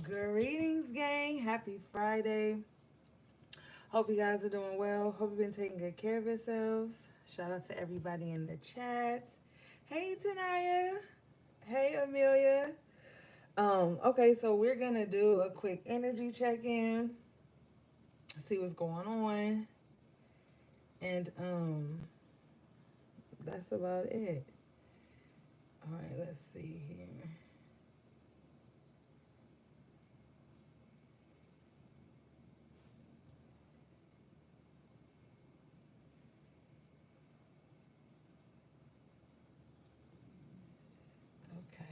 Greetings, gang. Happy Friday. Hope you guys are doing well. Hope you've been taking good care of yourselves. Shout out to everybody in the chat. Hey, Tanaya. Hey, Amelia. Okay, so we're gonna do a quick energy check-in, see what's going on, and that's about it. All right, let's see here. Okay.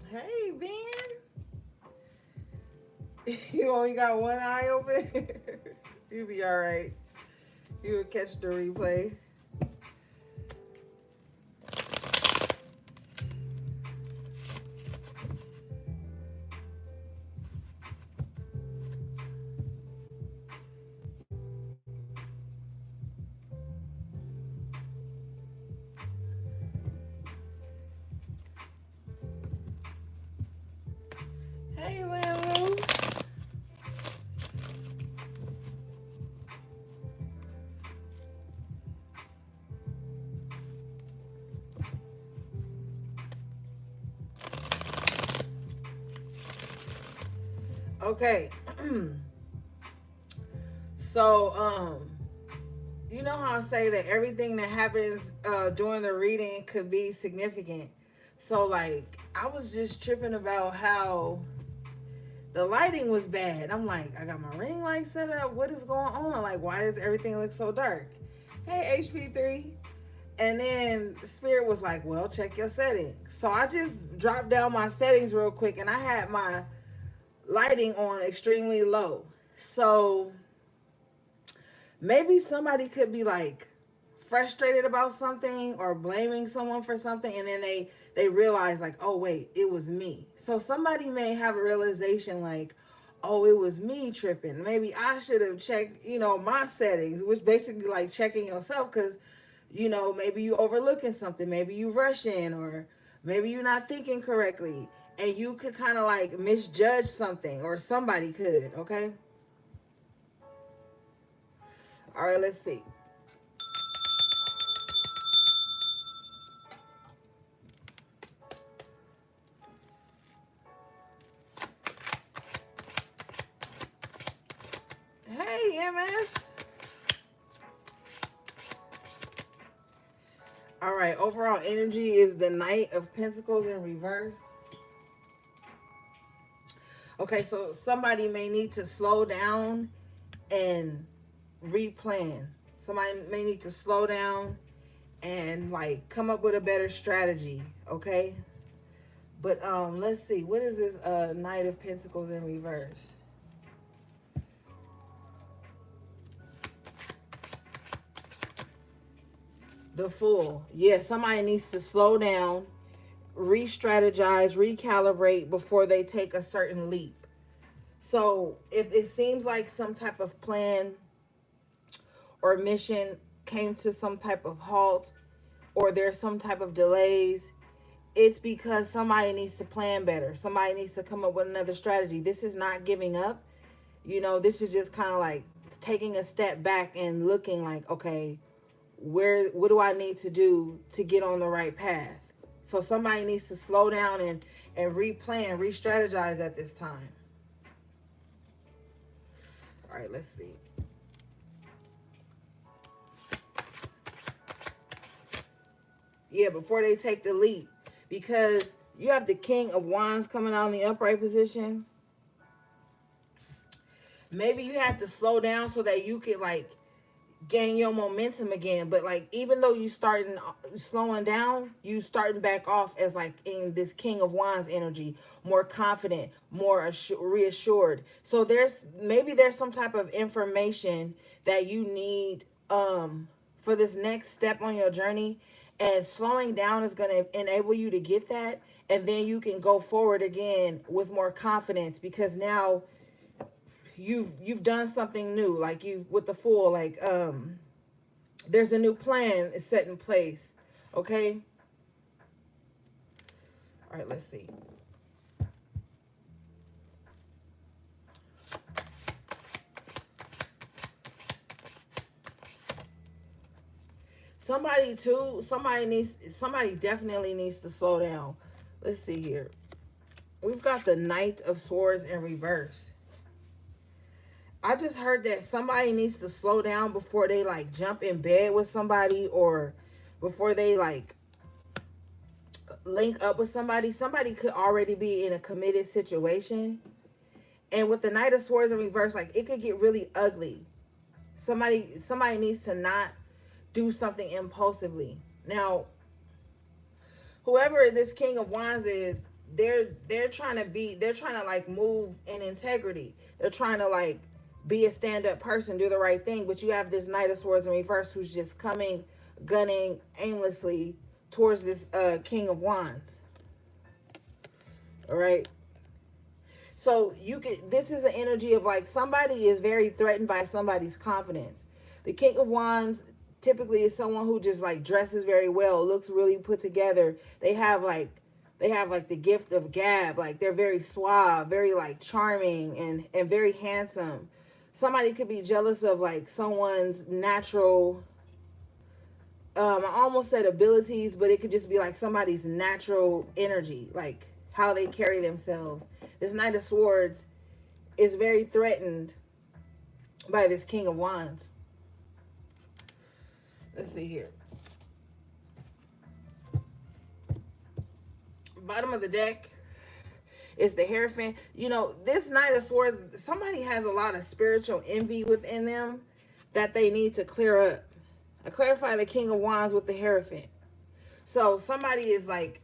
Hey, Ben. You only got one eye open. You be all right. You will catch the replay. Hey, Lambo. Okay. So, you know how I say that everything that happens during the reading could be significant. So, like, I was just tripping about how the lighting was bad. I'm like, I got my ring light set up. What is going on? Like, why does everything look so dark? Hey, HP3. And then Spirit was like, well, check your settings. So I just dropped down my settings real quick and I had my lighting on extremely low. So maybe somebody could be like frustrated about something or blaming someone for something, and then they realize like, oh wait, it was me. So somebody may have a realization like, oh, it was me tripping. Maybe I should have checked, my settings, which basically like checking yourself, because maybe you overlooking something, maybe you rushing, or maybe you're not thinking correctly, and you could kind of like misjudge something, or somebody could. Okay. All right, let's see. Hey, MS. All right, overall energy is the Knight of Pentacles in reverse. Okay, so somebody may need to slow down and replan. Somebody may need to slow down and like come up with a better strategy, okay? But let's see. What is this Knight of Pentacles in reverse? The Fool. Yeah, somebody needs to slow down, re-strategize, recalibrate before they take a certain leap. So if it seems like some type of plan or mission came to some type of halt, or there's some type of delays, it's because somebody needs to plan better. Somebody needs to come up with another strategy. This is not giving up. This is just kind of like taking a step back and looking like, okay, what do I need to do to get on the right path? So somebody needs to slow down and replan, re-strategize at this time. All right, let's see. Yeah, before they take the leap. Because you have the King of Wands coming out in the upright position. Maybe you have to slow down so that you can like gain your momentum again. But like, even though you starting slowing down, you starting back off as like in this King of Wands energy, more confident, more reassured. So there's some type of information that you need for this next step on your journey, and slowing down is going to enable you to get that, and then you can go forward again with more confidence, because now you've done something new, like you with the Fool, like there's a new plan is set in place. Okay. All right, let's see. Somebody definitely needs to slow down. Let's see here. We've got the Knight of Swords in reverse. I just heard that somebody needs to slow down before they like jump in bed with somebody, or before they like link up with somebody. Somebody could already be in a committed situation. And with the Knight of Swords in reverse, like it could get really ugly. Somebody needs to not do something impulsively. Now, whoever this King of Wands is, they're trying to like move in integrity. They're trying to like be a stand-up person, do the right thing. But you have this Knight of Swords in reverse who's just coming, gunning aimlessly towards this King of Wands. All right. So this is an energy of like somebody is very threatened by somebody's confidence. The King of Wands typically is someone who just like dresses very well, looks really put together. They have like the gift of gab. Like they're very suave, very like charming and very handsome. Somebody could be jealous of like someone's natural, I almost said abilities, but it could just be like somebody's natural energy, like how they carry themselves. This Knight of Swords is very threatened by this King of Wands. Let's see here. Bottom of the deck is the Hierophant. You know, this Knight of Swords, somebody has a lot of spiritual envy within them that they need to clear up. I clarify the King of Wands with the Hierophant. So somebody is like,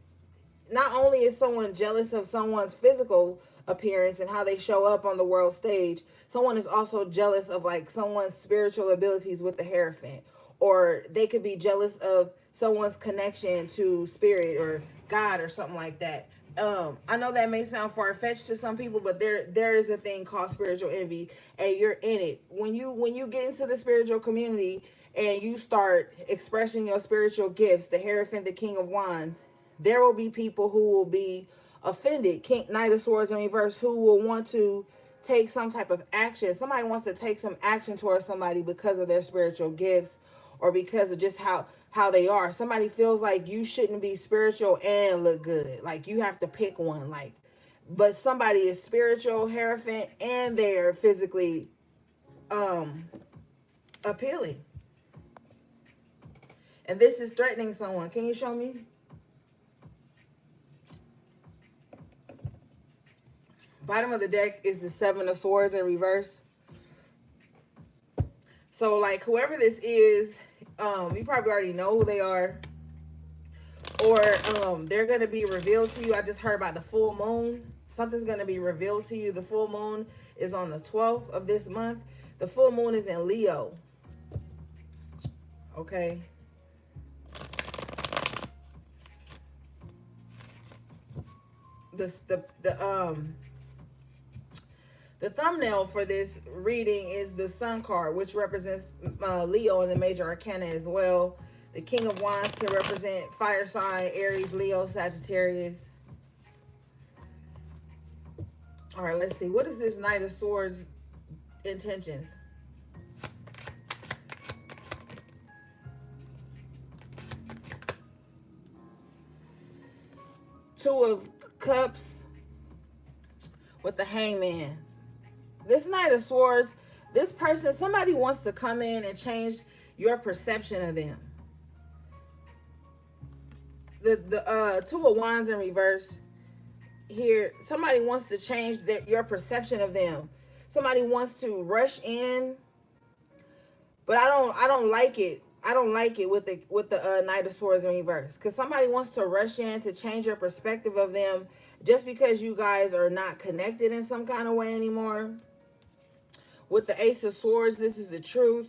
not only is someone jealous of someone's physical appearance and how they show up on the world stage, someone is also jealous of like someone's spiritual abilities with the Hierophant. Or they could be jealous of someone's connection to spirit or God or something like that. I know that may sound far-fetched to some people, but there is a thing called spiritual envy, and you're in it. When you get into the spiritual community and you start expressing your spiritual gifts, the Hierophant, the King of Wands, there will be people who will be offended. Knight of Swords in reverse, who will want to take some type of action. Somebody wants to take some action towards somebody because of their spiritual gifts, or because of just how they are. Somebody feels like you shouldn't be spiritual and look good. Like you have to pick one. Like, but somebody is spiritual, Hierophant, and they're physically appealing. And this is threatening someone. Can you show me? Bottom of the deck is the Seven of Swords in reverse. So like whoever this is, you probably already know who they are, or they're going to be revealed to you. I just heard about the full moon. Something's going to be revealed to you. The full moon is on the 12th of this month. The full moon is in Leo. Okay. The thumbnail for this reading is the Sun card, which represents Leo in the major arcana as well. The King of Wands can represent fire sign, Aries, Leo, Sagittarius. All right, let's see. What is this Knight of Swords intentions? Two of Cups with the Hangman. This Knight of Swords, this person, somebody wants to come in and change your perception of them. The Two of Wands in reverse here, somebody wants to change your perception of them. Somebody wants to rush in, but I don't like it. I don't like it with the Knight of Swords in reverse, because somebody wants to rush in to change your perspective of them just because you guys are not connected in some kind of way anymore. With the Ace of Swords, this is the Truth.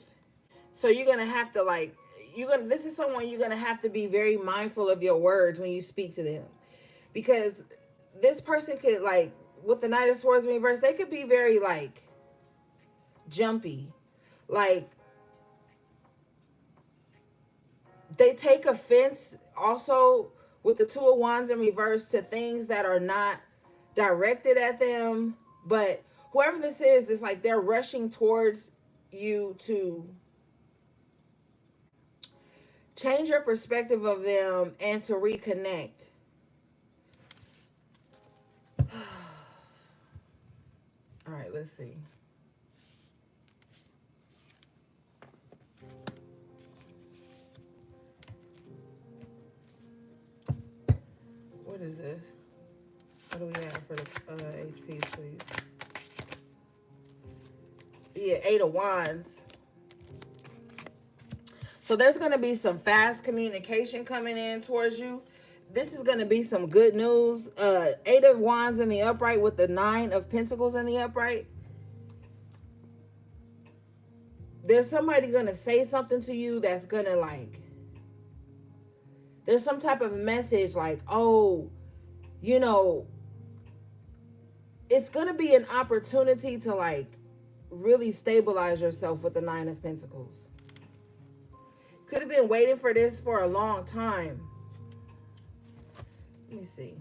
So you're going to have to this is someone you're going to have to be very mindful of your words when you speak to them. Because this person could, like, with the Knight of Swords in reverse, they could be very, like, jumpy. Like, they take offense also with the Two of Wands in reverse to things that are not directed at them. But whoever this is, it's like they're rushing towards you to change your perspective of them and to reconnect. All right, let's see. What is this? What do we have for the HP, please? Yeah, 8 of Wands. So there's going to be some fast communication coming in towards you. This is going to be some good news. 8 of Wands in the upright with the 9 of Pentacles in the upright. There's somebody going to say something to you that's going to like, there's some type of message like, oh, you know, it's going to be an opportunity to like really stabilize yourself with the 9 of Pentacles. Could have been waiting for this for a long time. Let me see.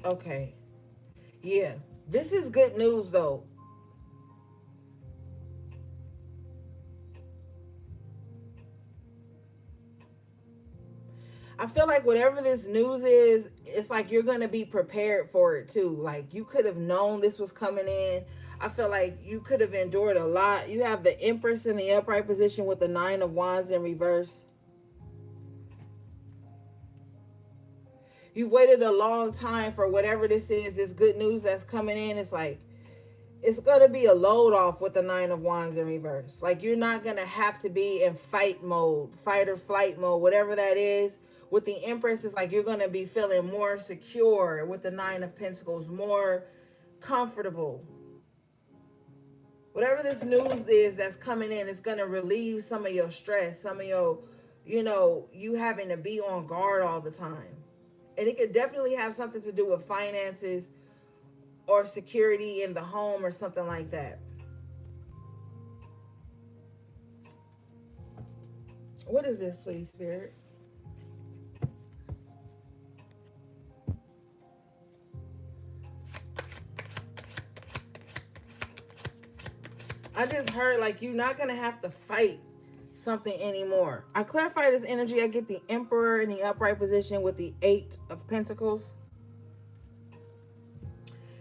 Okay. Yeah. This is good news though. I feel like whatever this news is, it's like you're going to be prepared for it too. Like you could have known this was coming in. I feel like you could have endured a lot. You have the Empress in the upright position with the 9 of Wands in reverse. You waited a long time for whatever this is, this good news that's coming in. It's like, it's going to be a load off with the 9 of Wands in reverse. Like you're not going to have to be in fight mode, fight or flight mode, whatever that is. With the Empress, it's like you're going to be feeling more secure with the 9 of Pentacles, more comfortable. Whatever this news is that's coming in, it's going to relieve some of your stress, some of your, you know, you having to be on guard all the time. And it could definitely have something to do with finances or security in the home or something like that. What is this, please, Spirit? I just heard like you're not going to have to fight something anymore. I clarify this energy. I get the Emperor in the upright position with the 8 of Pentacles.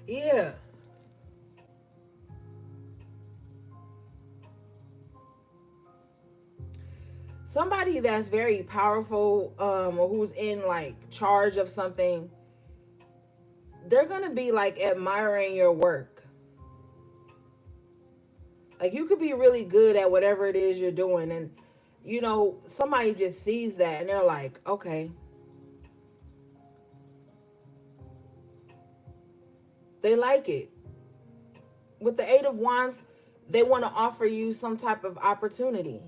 Yeah. Somebody that's very powerful, or who's in like charge of something, they're going to be like admiring your work. Like you could be really good at whatever it is you're doing. And, you know, somebody just sees that and they're like, okay. They like it. With the 8 of Wands, they want to offer you some type of opportunity.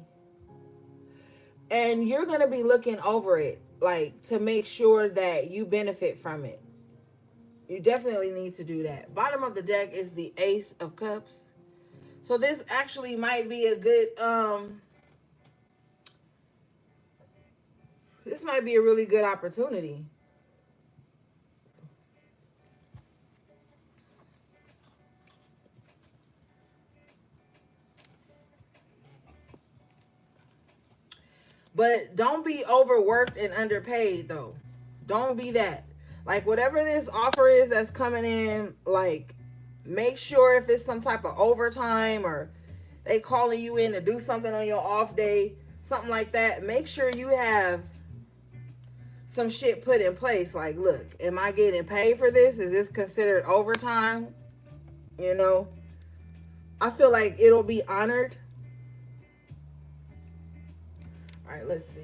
And you're going to be looking over it, like to make sure that you benefit from it. You definitely need to do that. Bottom of the deck is the Ace of Cups. So this actually might be a good, this might be a really good opportunity. But don't be overworked and underpaid though. Don't be that. Like whatever this offer is that's coming in, like make sure if it's some type of overtime or they calling you in to do something on your off day, something like that, make sure you have some shit put in place. Like, look, am I getting paid for this? Is this considered overtime? You know, I feel like it'll be honored. All right, let's see.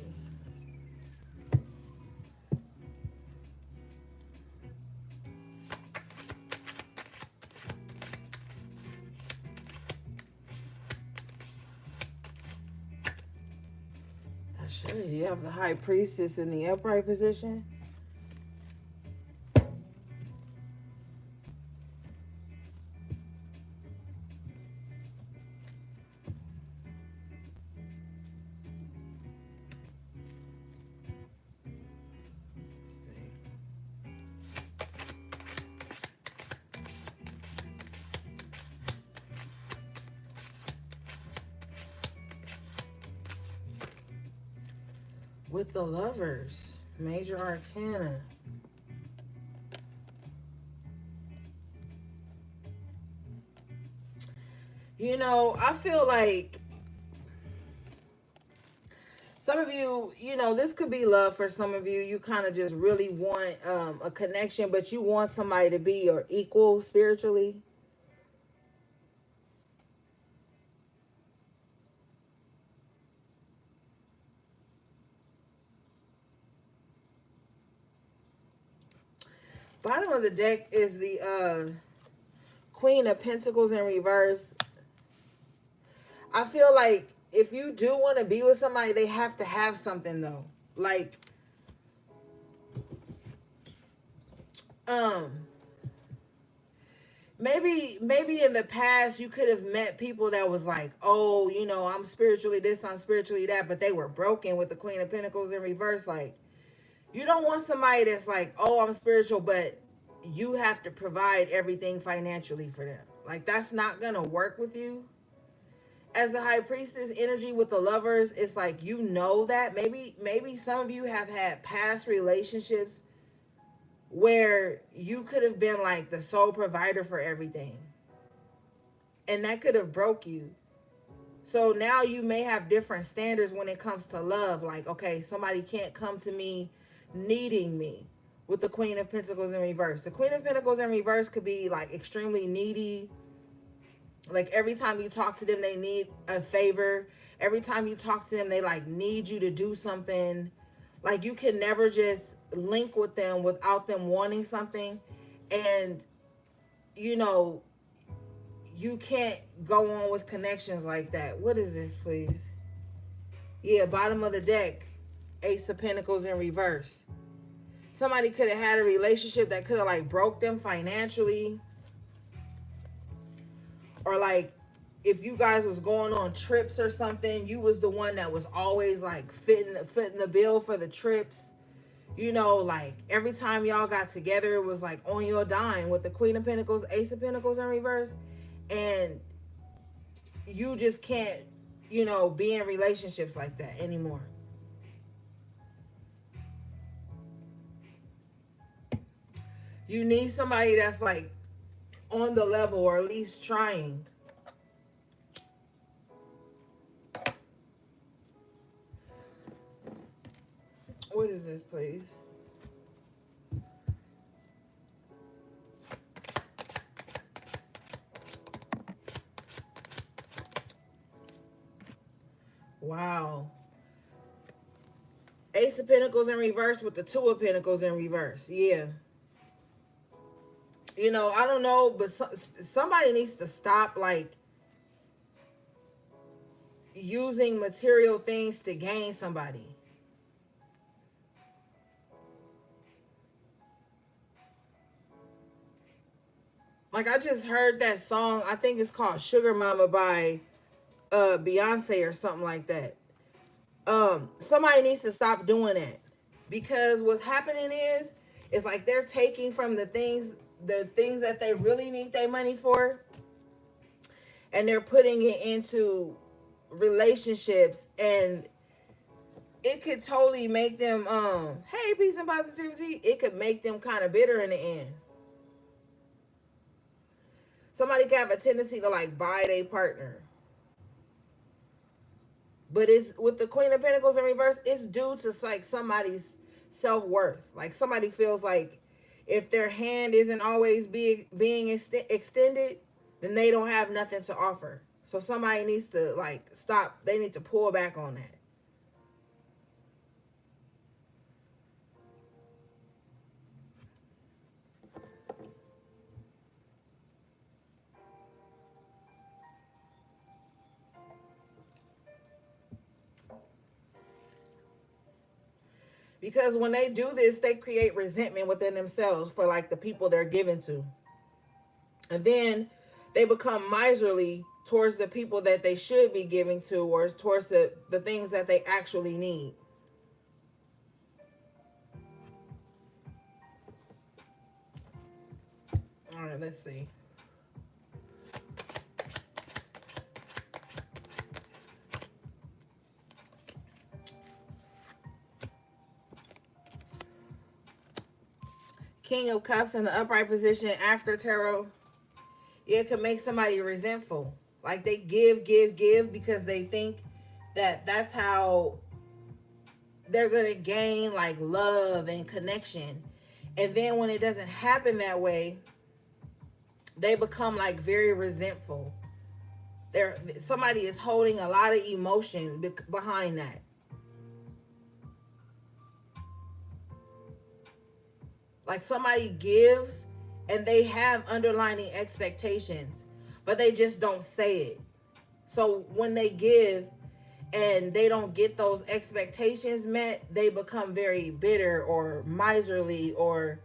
Shit, you have the High Priestess in the upright position. With the Lovers, Major Arcana. You know, I feel like some of you, you know, this could be love for some of you. You kind of just really want a connection, but you want somebody to be your equal spiritually. Bottom of the deck is the Queen of Pentacles in reverse. I feel like if you do want to be with somebody, they have to have something though. Like, um, maybe in the past you could have met people that was like, oh, you know, I'm spiritually this, I'm spiritually that, but they were broken with the Queen of Pentacles in reverse. Like, you don't want somebody that's like, oh, I'm spiritual, but you have to provide everything financially for them. Like, that's not gonna work with you. As the High Priestess energy with the Lovers, it's like, you know, that maybe some of you have had past relationships where you could have been like the sole provider for everything, and that could have broke you. So now you may have different standards when it comes to love. Like, okay, somebody can't come to me needing me with the Queen of Pentacles in reverse. The Queen of Pentacles in reverse could be like extremely needy. Like, every time you talk to them, they need a favor. Every time you talk to them, they like need you to do something. Like, you can never just link with them without them wanting something. And, you know, you can't go on with connections like that. What is this, please? Yeah, bottom of the deck, Ace of Pentacles in reverse. Somebody could have had a relationship that could have like broke them financially, or like if you guys was going on trips or something, you was the one that was always like fitting the bill for the trips. You know, like every time y'all got together, it was like on your dime with the Queen of Pentacles, Ace of Pentacles in reverse, and you just can't, you know, be in relationships like that anymore. You need somebody that's like on the level, or at least trying. What is this, please? Wow. Ace of Pentacles in reverse with the Two of Pentacles in reverse. Yeah. You know, I don't know, but somebody needs to stop like using material things to gain somebody. Like, I just heard that song, I think it's called Sugar Mama by Beyonce or something like that. Somebody needs to stop doing that, because what's happening is it's like they're taking from the things that they really need their money for, and they're putting it into relationships, and it could totally make them hey, peace and positivity, it could make them kind of bitter in the end. Somebody can have a tendency to like buy their partner, but it's with the Queen of Pentacles in reverse, it's due to like somebody's self-worth. Like, somebody feels like if their hand isn't always being extended, then they don't have nothing to offer. So somebody needs to like stop. They need to pull back on that. Because when they do this, they create resentment within themselves for like the people they're giving to. And then they become miserly towards the people that they should be giving to, or towards the things that they actually need. All right, let's see. King of Cups in the upright position after tarot. It could make somebody resentful. Like they give because they think that that's how they're going to gain like love and connection. And then when it doesn't happen that way, they become like very resentful. Somebody is holding a lot of emotion behind that. Like somebody gives and they have underlying expectations, but they just don't say it. So when they give and they don't get those expectations met, they become very bitter or miserly or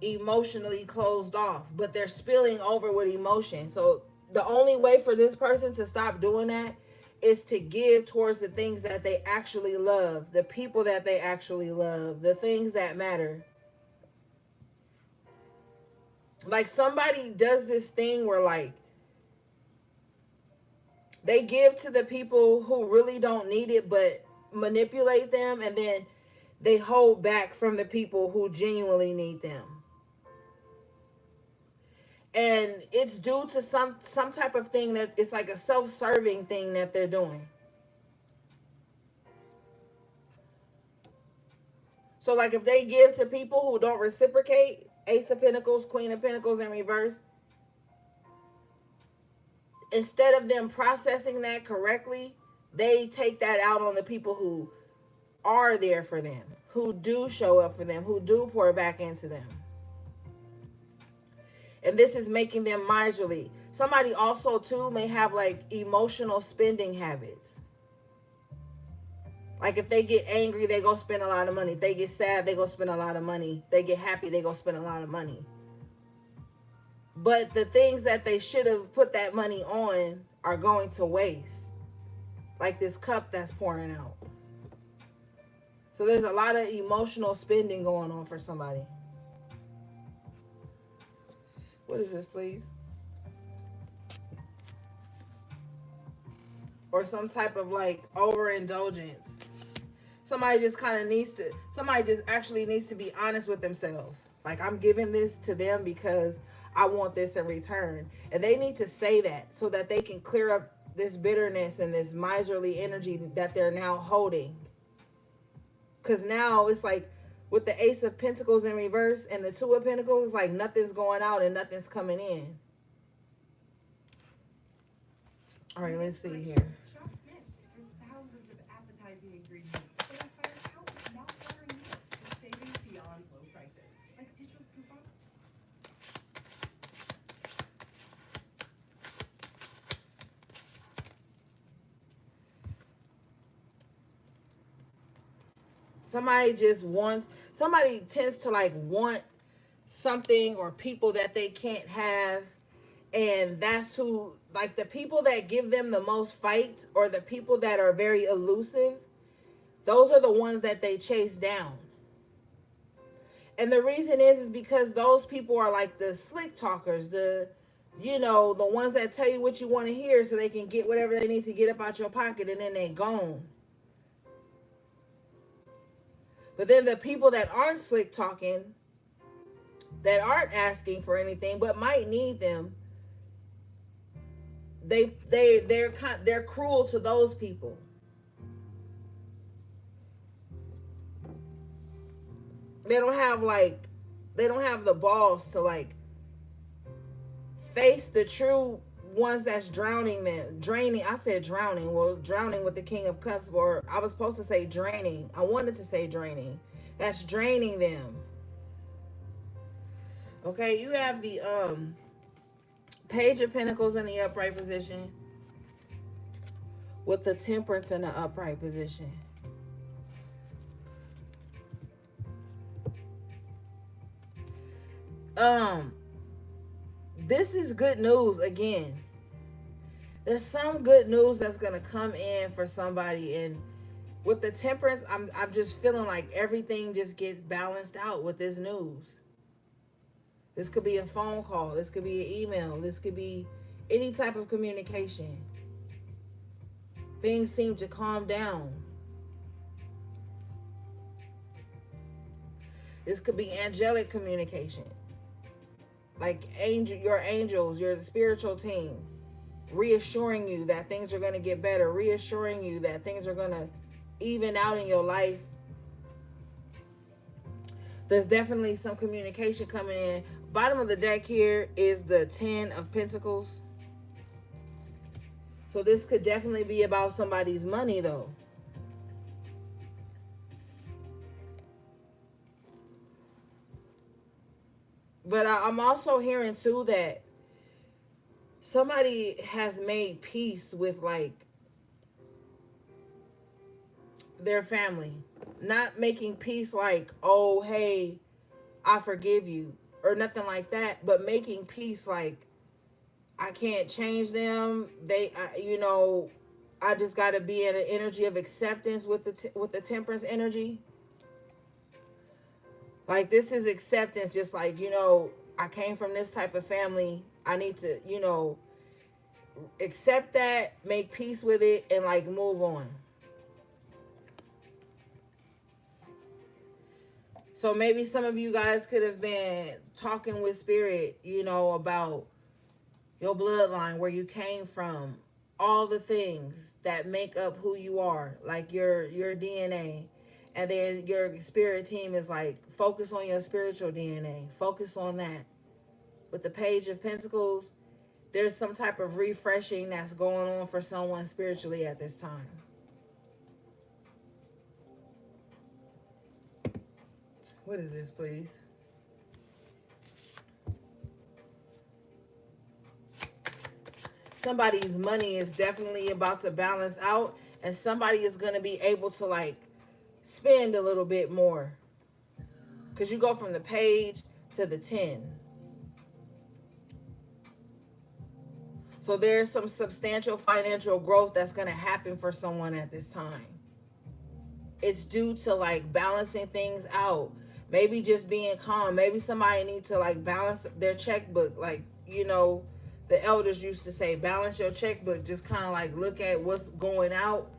emotionally closed off, but they're spilling over with emotion. So the only way for this person to stop doing that is to give towards the things that they actually love, the people that they actually love, the things that matter. Like somebody does this thing where like they give to the people who really don't need it, but manipulate them, and then they hold back from the people who genuinely need them. And it's due to some type of thing that it's like a self-serving thing that they're doing. So like if they give to people who don't reciprocate, Ace of Pentacles, Queen of Pentacles in reverse, instead of them processing that correctly, they take that out on the people who are there for them, who do show up for them, who do pour back into them. And this is making them miserly. Somebody also too may have like emotional spending habits. Like if they get angry, they go spend a lot of money. If they get sad, they go spend a lot of money. If they get happy, they go spend a lot of money. But the things that they should have put that money on are going to waste. Like this cup that's pouring out. So there's a lot of emotional spending going on for somebody. What is this, please? Or some type of like overindulgence. Somebody just actually needs to be honest with themselves. Like, I'm giving this to them because I want this in return. And they need to say that so that they can clear up this bitterness and this miserly energy that they're now holding. Because now it's like with the Ace of Pentacles in reverse and the Two of Pentacles, it's like nothing's going out and nothing's coming in. All right, let's see here. Somebody tends to like want something or people that they can't have. And that's who, like the people that give them the most fight or the people that are very elusive, those are the ones that they chase down. And the reason is because those people are like the slick talkers, the ones that tell you what you want to hear so they can get whatever they need to get up out your pocket, and then they gone. But then the people that aren't slick talking, that aren't asking for anything but might need them, they're cruel to those people. They don't have the balls to like face the true ones that's draining. I said drowning. Well, drowning with the King of Cups, or I was supposed to say draining. I wanted to say draining. That's draining them. Okay, you have the Page of Pentacles in the upright position with the Temperance in the upright position. um this is good news again. There's some good news that's gonna come in for somebody, and with the temperance, I'm just feeling like everything just gets balanced out with this news. This could be a phone call, this could be an email, this could be any type of communication. Things seem to calm down. This could be angelic communication. Like your angels, your spiritual team, reassuring you that things are going to get better, reassuring you that things are going to even out in your life. There's definitely some communication coming in. Bottom of the deck here is the 10 of Pentacles. So this could definitely be about somebody's money, though. But I'm also hearing, too, that somebody has made peace with, like, their family. Not making peace like, oh, hey, I forgive you, or nothing like that, but making peace like, I can't change them. I just got to be in an energy of acceptance with the temperance energy. Like, this is acceptance, just like, I came from this type of family. I need to, accept that, make peace with it, and like move on. So maybe some of you guys could have been talking with spirit, about your bloodline, where you came from, all the things that make up who you are, like your DNA. And then your spirit team is like, focus on your spiritual DNA. Focus on that. With the Page of Pentacles, there's some type of refreshing that's going on for someone spiritually at this time. What is this, please? Somebody's money is definitely about to balance out, and somebody is going to be able to like spend a little bit more. Because you go from the Page to the 10. So there's some substantial financial growth that's going to happen for someone at this time. It's due to like balancing things out. Maybe just being calm. Maybe somebody needs to like balance their checkbook. Like, the elders used to say, balance your checkbook. Just kind of like look at what's going out.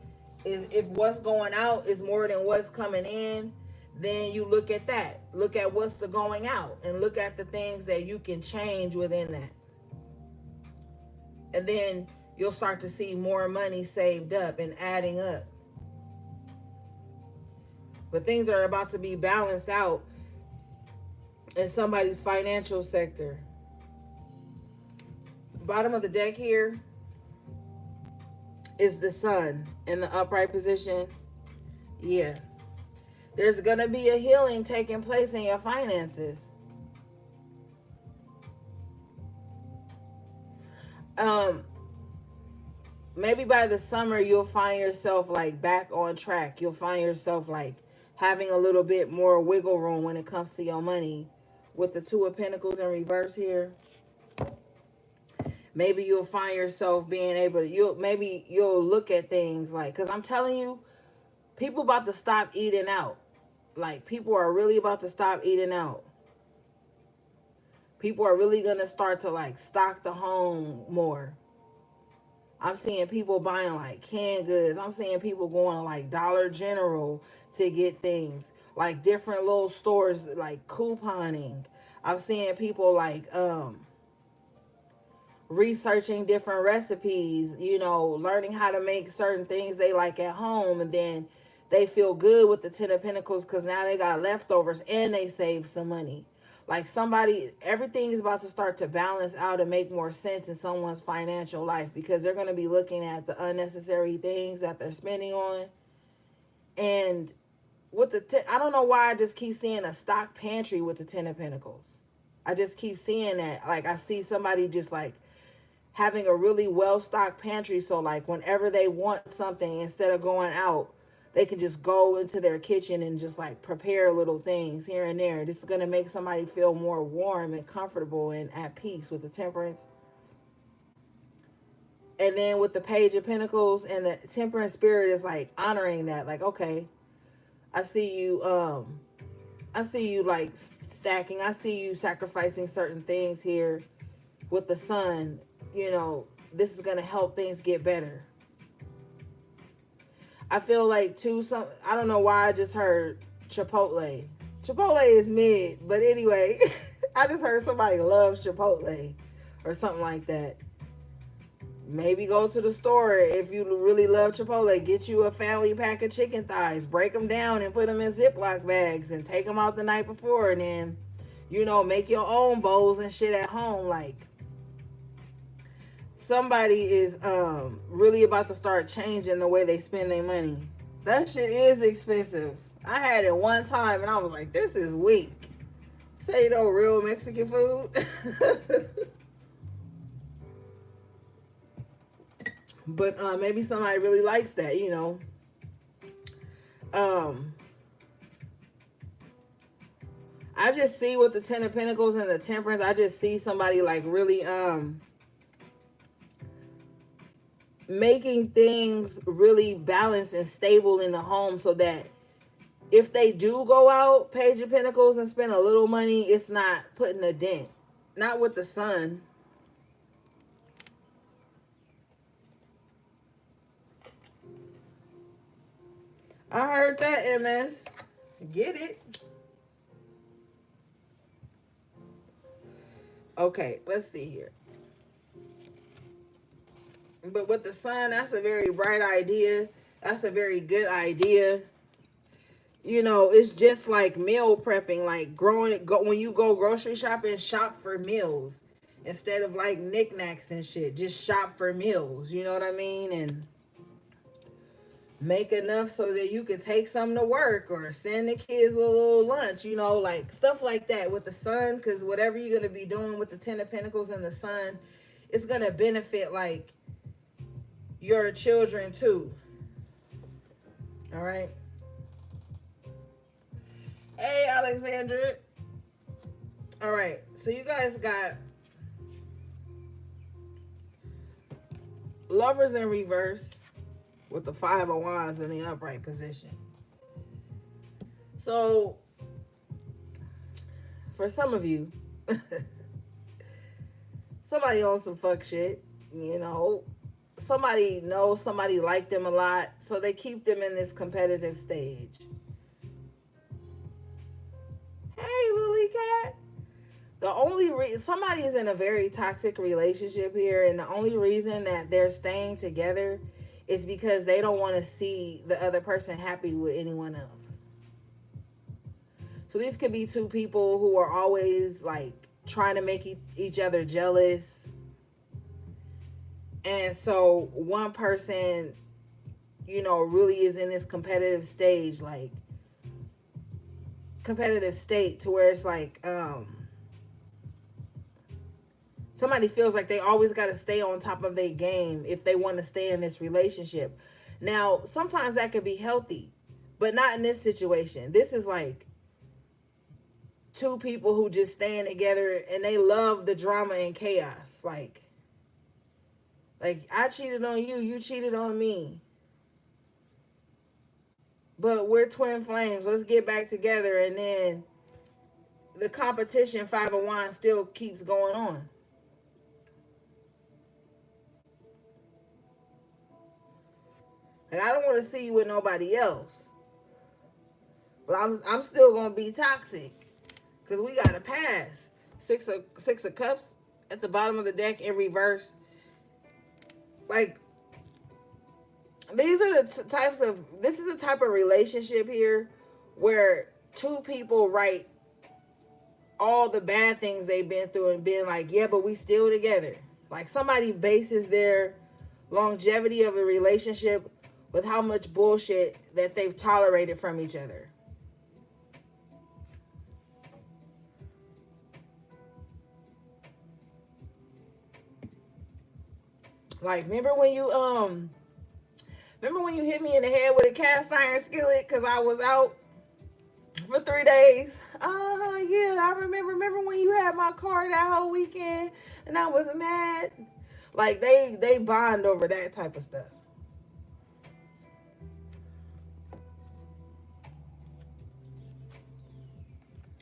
If what's going out is more than what's coming in, then you look at that. Look at what's the going out and look at the things that you can change within that. And then you'll start to see more money saved up and adding up. But things are about to be balanced out in somebody's financial sector. Bottom of the deck here is the Sun in the upright position. Yeah. There's going to be a healing taking place in your finances. Maybe by the summer you'll find yourself like back on track. You'll find yourself like having a little bit more wiggle room when it comes to your money. With the Two of Pentacles in reverse here, maybe you'll find yourself being able to, you'll look at things like, because I'm telling you, people about to stop eating out. Like, people are really about to stop eating out. People are really going to start to like stock the home more. I'm seeing people buying like canned goods. I'm seeing people going to like Dollar General to get things. Like different little stores, like couponing. I'm seeing people like researching different recipes, learning how to make certain things they like at home. And then they feel good with the 10 of Pentacles because now they got leftovers and they save some money. Like everything is about to start to balance out and make more sense in someone's financial life, because they're going to be looking at the unnecessary things that they're spending on. And with I don't know why I just keep seeing a stock pantry with the 10 of Pentacles. I just keep seeing that. Like, I see somebody just like having a really well-stocked pantry. So like whenever they want something, instead of going out they can just go into their kitchen and just like prepare little things here and there. This is going to make somebody feel more warm and comfortable and at peace with the Temperance. And then with the Page of Pentacles and the Temperance spirit is like honoring that. Like, okay, I see you, like stacking. I see you sacrificing certain things here with the Sun. You know, this is going to help things get better. I feel like too, I don't know why I just heard Chipotle. Chipotle is mid, but anyway, I just heard somebody loves Chipotle or something like that. Maybe go to the store if you really love Chipotle. Get you a family pack of chicken thighs. Break them down and put them in Ziploc bags and take them out the night before. And then, you know, make your own bowls and shit at home. Like, somebody is really about to start changing the way they spend their money. That shit is expensive. I had it one time and I was like, this is weak. Say no real Mexican food. But maybe somebody really likes that, you know. I just see with the Ten of Pentacles and the Temperance, I just see somebody like really making things really balanced and stable in the home, so that if they do go out, Page of Pentacles, and spend a little money, it's not putting a dent. Not with the Sun. I heard that, MS. Get it? Okay, let's see here. But with the Sun, that's a very bright idea. That's a very good idea. You know, it's just like meal prepping, like when you go grocery shopping, shop for meals instead of like knickknacks and shit. Just shop for meals, you know what I mean? And make enough so that you could take some to work or send the kids with a little lunch, you know, like stuff like that with the Sun. Because whatever you're going to be doing with the Ten of Pentacles and the Sun, it's going to benefit like your children too. All right. Hey, Alexandra. All right. So you guys got Lovers in reverse with the Five of Wands in the upright position. So for some of you, somebody on some fuck shit, you know, somebody knows somebody liked them a lot, so they keep them in this competitive stage. Hey, Lily Cat. The only reason somebody is in a very toxic relationship here, and the only reason that they're staying together is because they don't want to see the other person happy with anyone else. So these could be two people who are always like trying to make each other jealous. And so one person, you know, really is in this competitive stage, like competitive state to where it's like, somebody feels like they always got to stay on top of their game if they want to stay in this relationship. Now, sometimes that could be healthy, but not in this situation. This is like two people who just stand together and they love the drama and chaos. Like I cheated on you, you cheated on me. But we're twin flames. Let's get back together. And then the competition, Five of Wands, still keeps going on. Like, I don't want to see you with nobody else. But I'm still going to be toxic. Because we got to pass. Six of Cups at the bottom of the deck in reverse. Like, these are the types of, this is the type of relationship here where two people write all the bad things they've been through and being like, yeah, but we still together. Like, somebody bases their longevity of a relationship with how much bullshit that they've tolerated from each other. Like, remember when you Remember when you hit me in the head with a cast iron skillet because I was out for 3 days? Yeah, I remember. Remember when you had my car that whole weekend and I was mad? Like they bond over that type of stuff.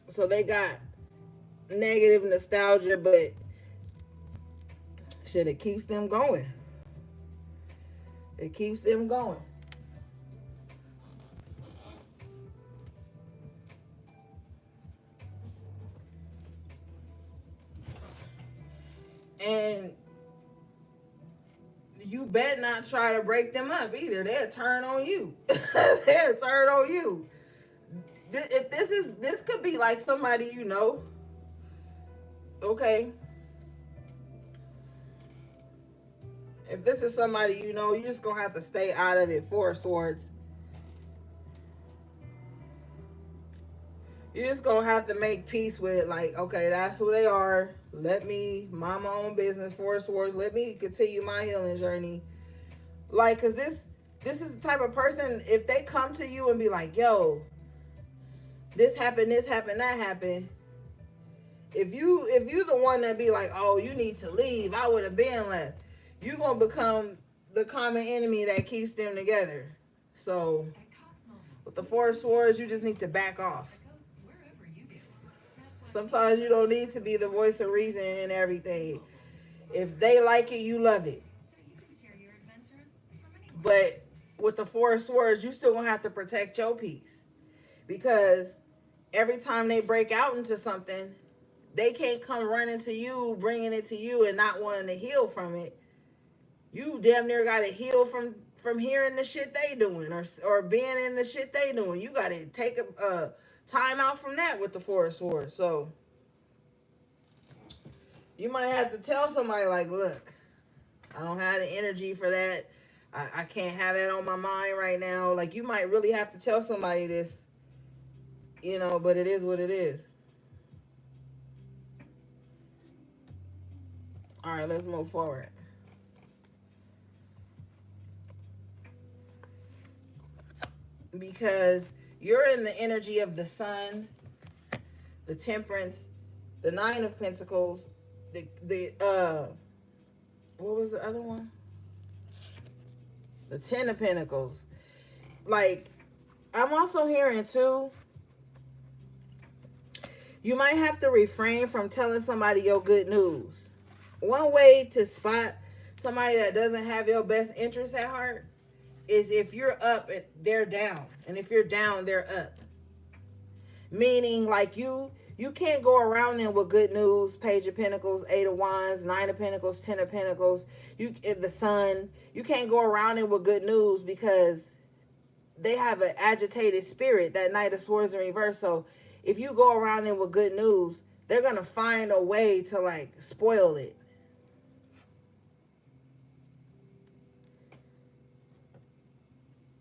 So they got negative nostalgia, but shit, it keeps them going. It keeps them going. And you better not try to break them up either. They'll turn on you. They'll turn on you. If this could be like somebody you know, okay. If this is somebody you know, you're just gonna have to stay out of it. Four of Swords. You're just gonna have to make peace with it. Like, okay, that's who they are. Let me mind my own business. Four of Swords. Let me continue my healing journey. Like, cause this is the type of person, if they come to you and be like, yo, this happened, that happened. If you the one that be like, oh, you need to leave, I would have been left. You gonna become the common enemy that keeps them together. So with the Four of Swords, you just need to back off. Sometimes you don't need to be the voice of reason and everything. If they like it, you love it. But with the Four of Swords, you still gonna have to protect your peace. Because every time they break out into something, they can't come running to you, bringing it to you and not wanting to heal from it. You damn near got to heal from hearing the shit they doing or being in the shit they doing. You got to take a time out from that with the Four of Swords. So you might have to tell somebody like, look, I don't have the energy for that. I can't have that on my mind right now. Like, you might really have to tell somebody this, but it is what it is. All right, let's move forward. Because you're in the energy of the Sun, the Temperance, the Nine of Pentacles, the what was the other one? The Ten of Pentacles. Like, I'm also hearing too, you might have to refrain from telling somebody your good news. One way to spot somebody that doesn't have your best interests at heart is if you're up, they're down. And if you're down, they're up. Meaning, like, you can't go around them with good news. Page of Pentacles, Eight of Wands, Nine of Pentacles, Ten of Pentacles, the Sun. You can't go around them with good news because they have an agitated spirit. That Knight of Swords in reverse. So if you go around them with good news, they're going to find a way to, like, spoil it.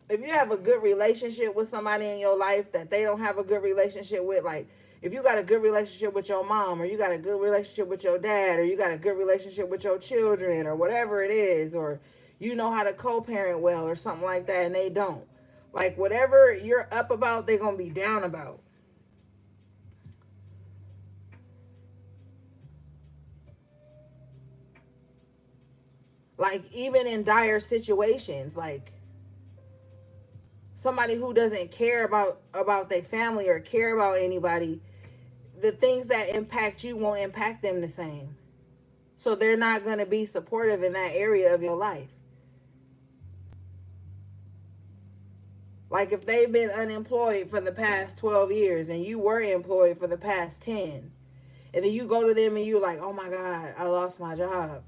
If you have a good relationship with somebody in your life that they don't have a good relationship with, like, if you got a good relationship with your mom, or you got a good relationship with your dad, or you got a good relationship with your children, or whatever it is, or you know how to co-parent well or something like that, and they don't. Like, whatever you're up about, they're going to be down about. Like, even in dire situations, like, somebody who doesn't care about their family or care about anybody, the things that impact you won't impact them the same. So they're not going to be supportive in that area of your life. Like, if they've been unemployed for the past 12 years and you were employed for the past 10, and then you go to them and you're like, oh my God, I lost my job.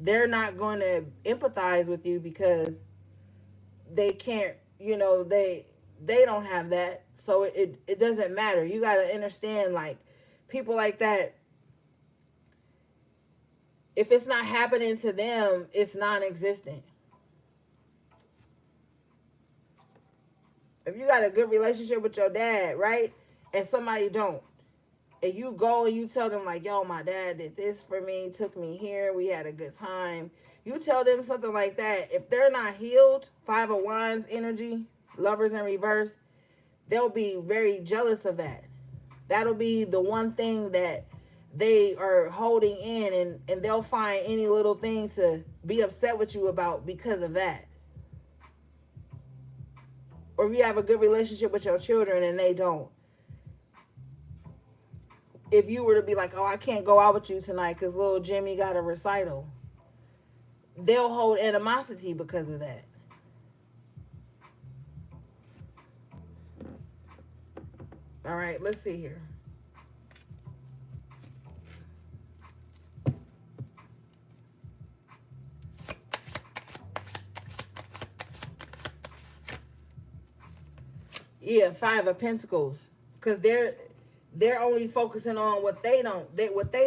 They're not going to empathize with you because they can't, they don't have that. So it doesn't matter. You got to understand, like, people like that, if it's not happening to them, it's non-existent. If you got a good relationship with your dad, right, and somebody don't, and you go and you tell them, like, yo, my dad did this for me, took me here, we had a good time, You tell them something like that, if they're not healed, Five of Wands energy, Lovers in reverse, they'll be very jealous of that. That'll be the one thing that they are holding in, and they'll find any little thing to be upset with you about because of that. Or if you have a good relationship with your children and they don't. If you were to be like, oh, I can't go out with you tonight because little Jimmy got a recital, they'll hold animosity because of that. All right, let's see here. Yeah, Five of Pentacles, because they're only focusing on what they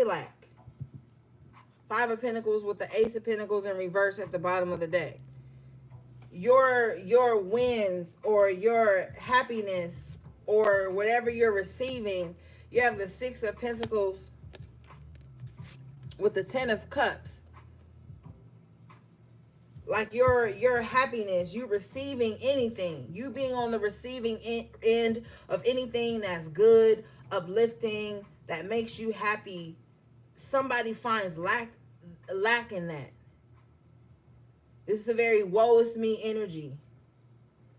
lack. Five of Pentacles with the Ace of Pentacles in reverse at the bottom of the deck. Your wins or your happiness or whatever you're receiving, you have the Six of Pentacles with the Ten of Cups. Like your happiness, you receiving anything, you being on the receiving end of anything that's good, uplifting, that makes you happy. Somebody finds lack in that. This is a very woe is me energy.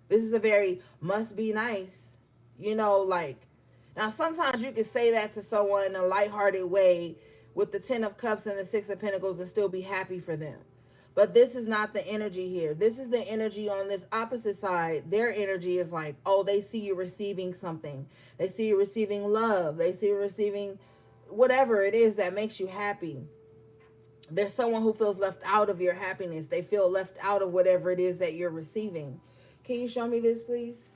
This is a very must be nice. You know, like, now sometimes you can say that to someone in a lighthearted way with the Ten of Cups and the Six of Pentacles and still be happy for them. But this is not the energy here. This is the energy on this opposite side. Their energy is like, oh, they see you receiving something. They see you receiving love. They see you receiving whatever it is that makes you happy. There's someone who feels left out of your happiness. They feel left out of whatever it is that you're receiving. Can you show me this, please?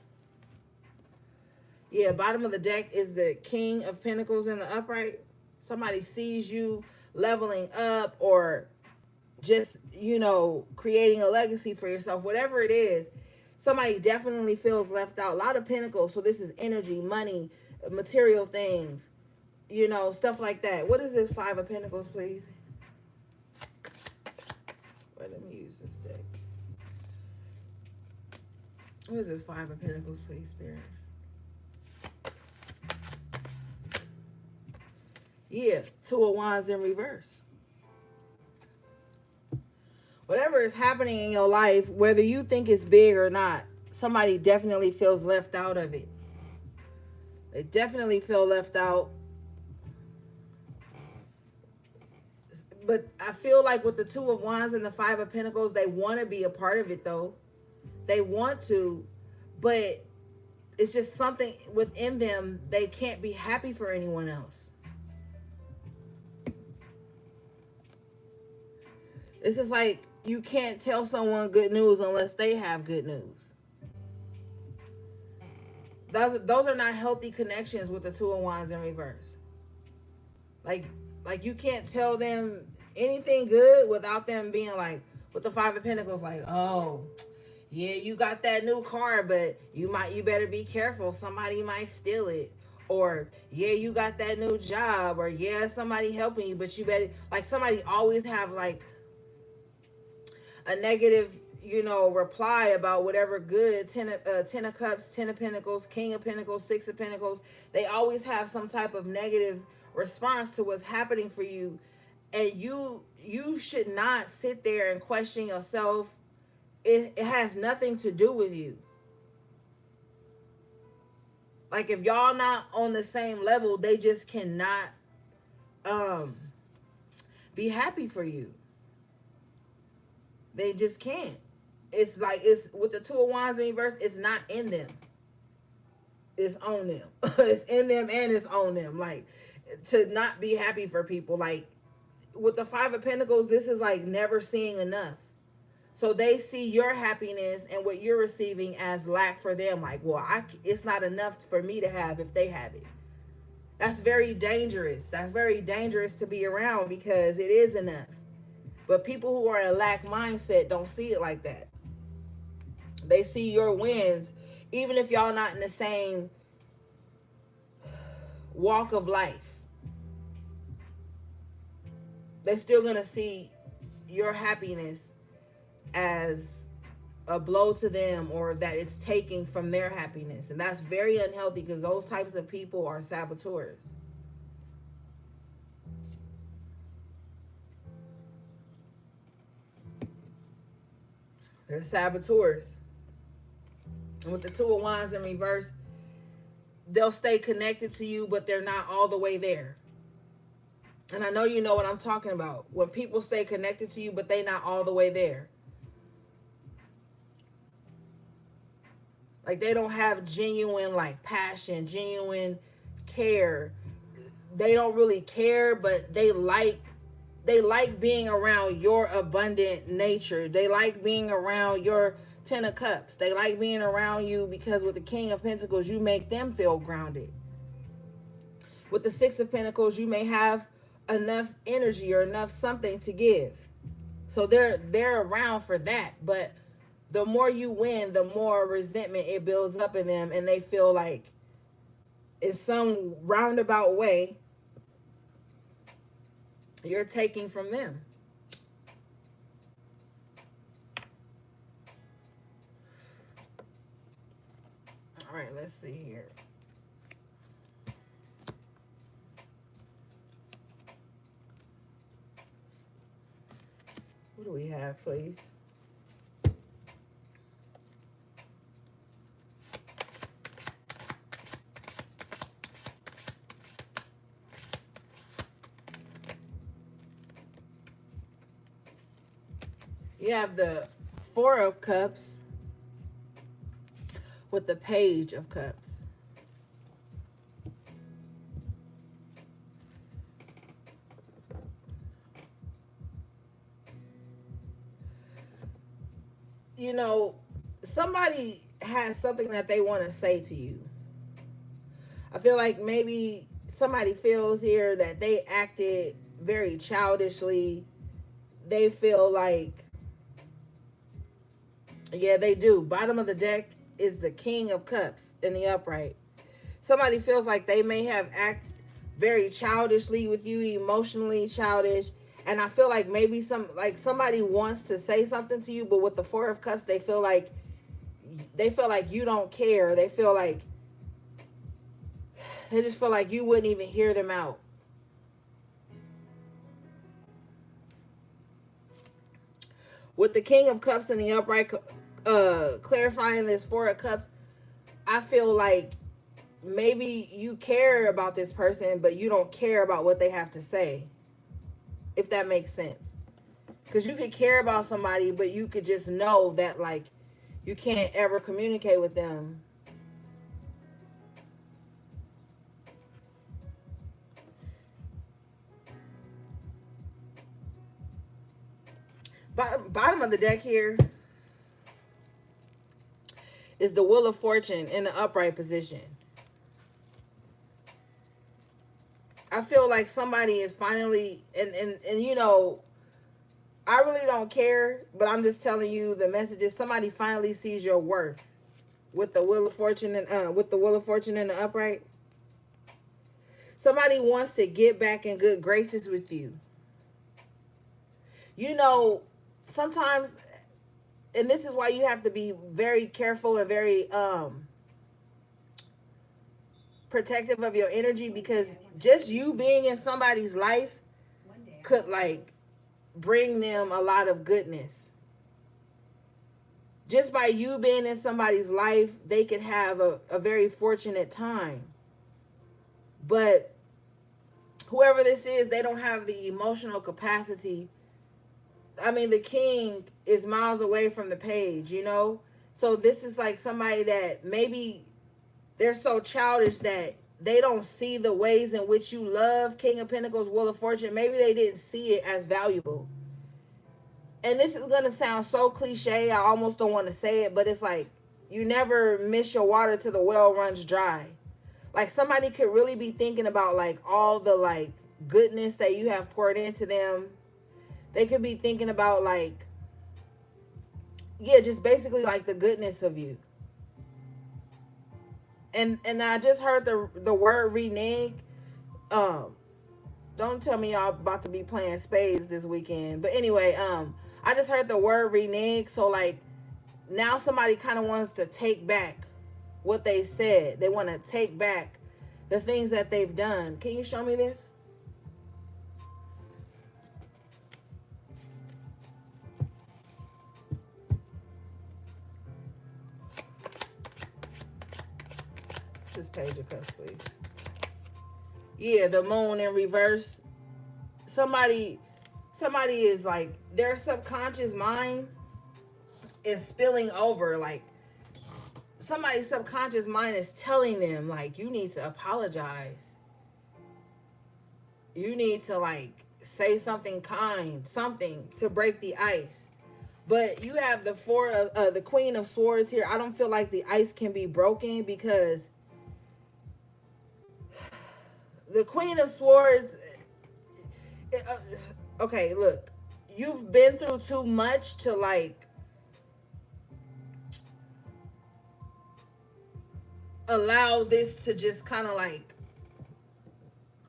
Yeah, bottom of the deck is the King of Pentacles in the upright. Somebody sees you leveling up or just, you know, creating a legacy for yourself, whatever it is. Somebody definitely feels left out. A lot of pentacles, so this is energy, money, material things, you know, stuff like that. What is this Five of Pentacles, please? Wait, let me use this deck. What is this Five of Pentacles, please, Spirit? Yeah, Two of Wands in reverse. Whatever is happening in your life, whether you think it's big or not, somebody definitely feels left out of it. They definitely feel left out. But I feel like with the Two of Wands and the Five of Pentacles, they want to be a part of it, though. They want to, but it's just something within them. They can't be happy for anyone else. It's just like you can't tell someone good news unless they have good news. Those are not healthy connections with the Two of Wands in reverse. Like you can't tell them anything good without them being like, with the Five of Pentacles, like, oh, yeah, you got that new car, but you better be careful. Somebody might steal it. Or, yeah, you got that new job. Or, yeah, somebody helping you, but you better, like, somebody always have, like, a negative, you know, reply about whatever good. Ten of Cups, Ten of Pentacles, King of Pentacles, Six of Pentacles. They always have some type of negative response to what's happening for you. And you should not sit there and question yourself. It has nothing to do with you. Like, if y'all not on the same level, they just cannot be happy for you. They just can't. It's like, it's with the Two of Wands in reverse, it's not in them. It's on them. It's in them and it's on them. Like, to not be happy for people. Like, with the Five of Pentacles, this is like never seeing enough. So they see your happiness and what you're receiving as lack for them. Like, well, it's not enough for me to have if they have it. That's very dangerous. That's very dangerous to be around because it is enough. But people who are in a lack mindset don't see it like that. They see your wins, even if y'all not in the same walk of life. They're still going to see your happiness as a blow to them, or that it's taking from their happiness. And that's very unhealthy, because those types of people are saboteurs. They're saboteurs. And with the Two of Wands in reverse, they'll stay connected to you, but they're not all the way there. And I know you know what I'm talking about. When people stay connected to you, but they're not all the way there. Like, they don't have genuine, like, passion, genuine care. They don't really care, but they like being around your abundant nature. They like being around your Ten of Cups. They like being around you because with the King of Pentacles, you make them feel grounded. With the Six of Pentacles, you may have enough energy or enough something to give. So they're around for that. But the more you win, the more resentment it builds up in them, and they feel like in some roundabout way you're taking from them. All right, let's see here. What do we have, please? You have the Four of Cups with the Page of Cups. You know, somebody has something that they want to say to you. I feel like maybe somebody feels here that they acted very childishly. They feel like, yeah, they do. Bottom of the deck is the King of Cups in the upright. Somebody feels like they may have acted very childishly with you, emotionally childish. And I feel like maybe somebody wants to say something to you, but with the Four of Cups, they feel like you don't care. They just feel like you wouldn't even hear them out. With the King of Cups in the upright, clarifying this Four of Cups, I feel like maybe you care about this person, but you don't care about what they have to say. If that makes sense. Because you could care about somebody, but you could just know that, like, you can't ever communicate with them. Bottom of the deck here is the Wheel of Fortune in the upright position. I feel like somebody is finally, and you know, I really don't care, but I'm just telling you the message is somebody finally sees your worth with the Wheel of Fortune and with the Wheel of Fortune in the upright. Somebody wants to get back in good graces with you. You know, sometimes, and this is why you have to be very careful and very protective of your energy, because just you being in somebody's life could, like, bring them a lot of goodness. Just by you being in somebody's life, they could have a very fortunate time. But whoever this is, they don't have the emotional capacity. I mean, the King is miles away from the Page, you know? So this is like somebody that maybe they're so childish that they don't see the ways in which you love King of Pentacles, Wheel of Fortune. Maybe they didn't see it as valuable. And this is going to sound so cliche, I almost don't want to say it, but it's like, you never miss your water till the well runs dry. Like, somebody could really be thinking about, like, all the, like, goodness that you have poured into them. They could be thinking about, like, yeah, just basically, like, the goodness of you. And I just heard the word renege. Don't tell me y'all about to be playing spades this weekend. But anyway, I just heard the word renege. So like now somebody kind of wants to take back what they said. They want to take back the things that they've done. Can you show me this? This page of cups, please. Yeah, the moon in reverse. Somebody is like, their subconscious mind is spilling over. Like somebody's subconscious mind is telling them like, you need to apologize. You need to like say something kind, something to break the ice. But you have the Queen of Swords here. I don't feel like the ice can be broken because the Queen of Swords, okay, look, you've been through too much to like allow this to just kind of like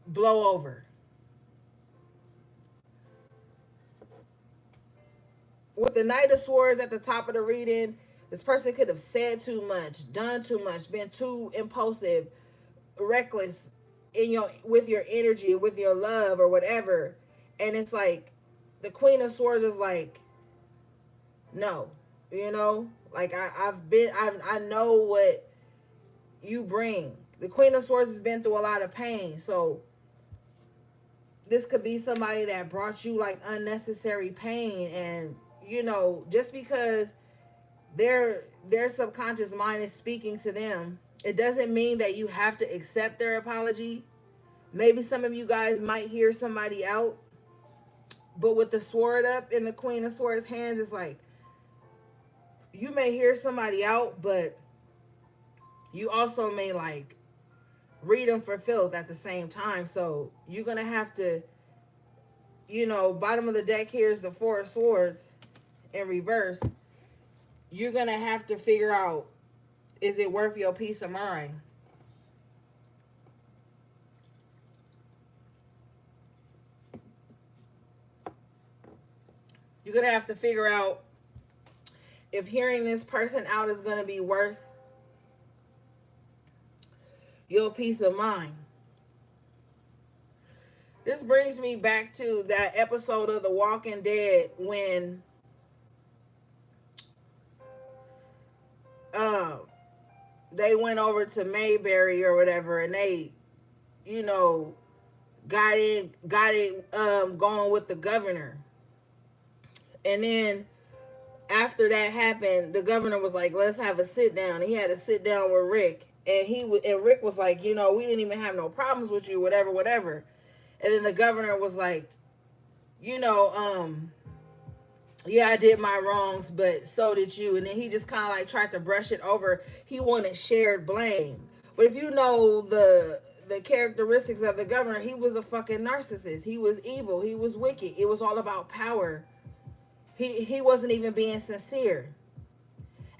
blow over. With the Knight of Swords at the top of the reading, this person could have said too much, done too much, been too impulsive, reckless with your energy, with your love or whatever. And it's like the Queen of Swords is like, no, like I know what you bring. The Queen of Swords has been through a lot of pain. So this could be somebody that brought you like unnecessary pain. And just because their subconscious mind is speaking to them, it doesn't mean that you have to accept their apology. Maybe some of you guys might hear somebody out, but with the sword up in the Queen of Swords hands, it's like you may hear somebody out, but you also may like read them for filth at the same time. So you're gonna have to, bottom of the deck here is the Four of Swords in reverse. You're gonna have to figure out, is it worth your peace of mind? You're gonna have to figure out if hearing this person out is gonna be worth your peace of mind. This brings me back to that episode of The Walking Dead when they went over to Mayberry or whatever, and they, got it going with the governor. And then after that happened, the governor was like, let's have a sit down. He had to sit down with Rick. And Rick was like, we didn't even have no problems with you, whatever. And then the governor was like, yeah, I did my wrongs, but so did you. And then he just kind of like tried to brush it over. He wanted shared blame. But if you know the characteristics of the governor, he was a fucking narcissist. He was evil. He was wicked. It was all about power. He wasn't even being sincere.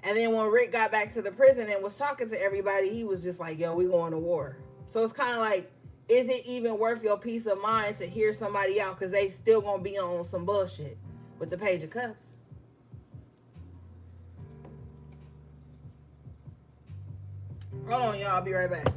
And then when Rick got back to the prison and was talking to everybody, he was just like, yo, we going to war. So it's kind of like, is it even worth your peace of mind to hear somebody out? Because they still going to be on some bullshit with the Page of Cups. Hold on, y'all. I'll be right back.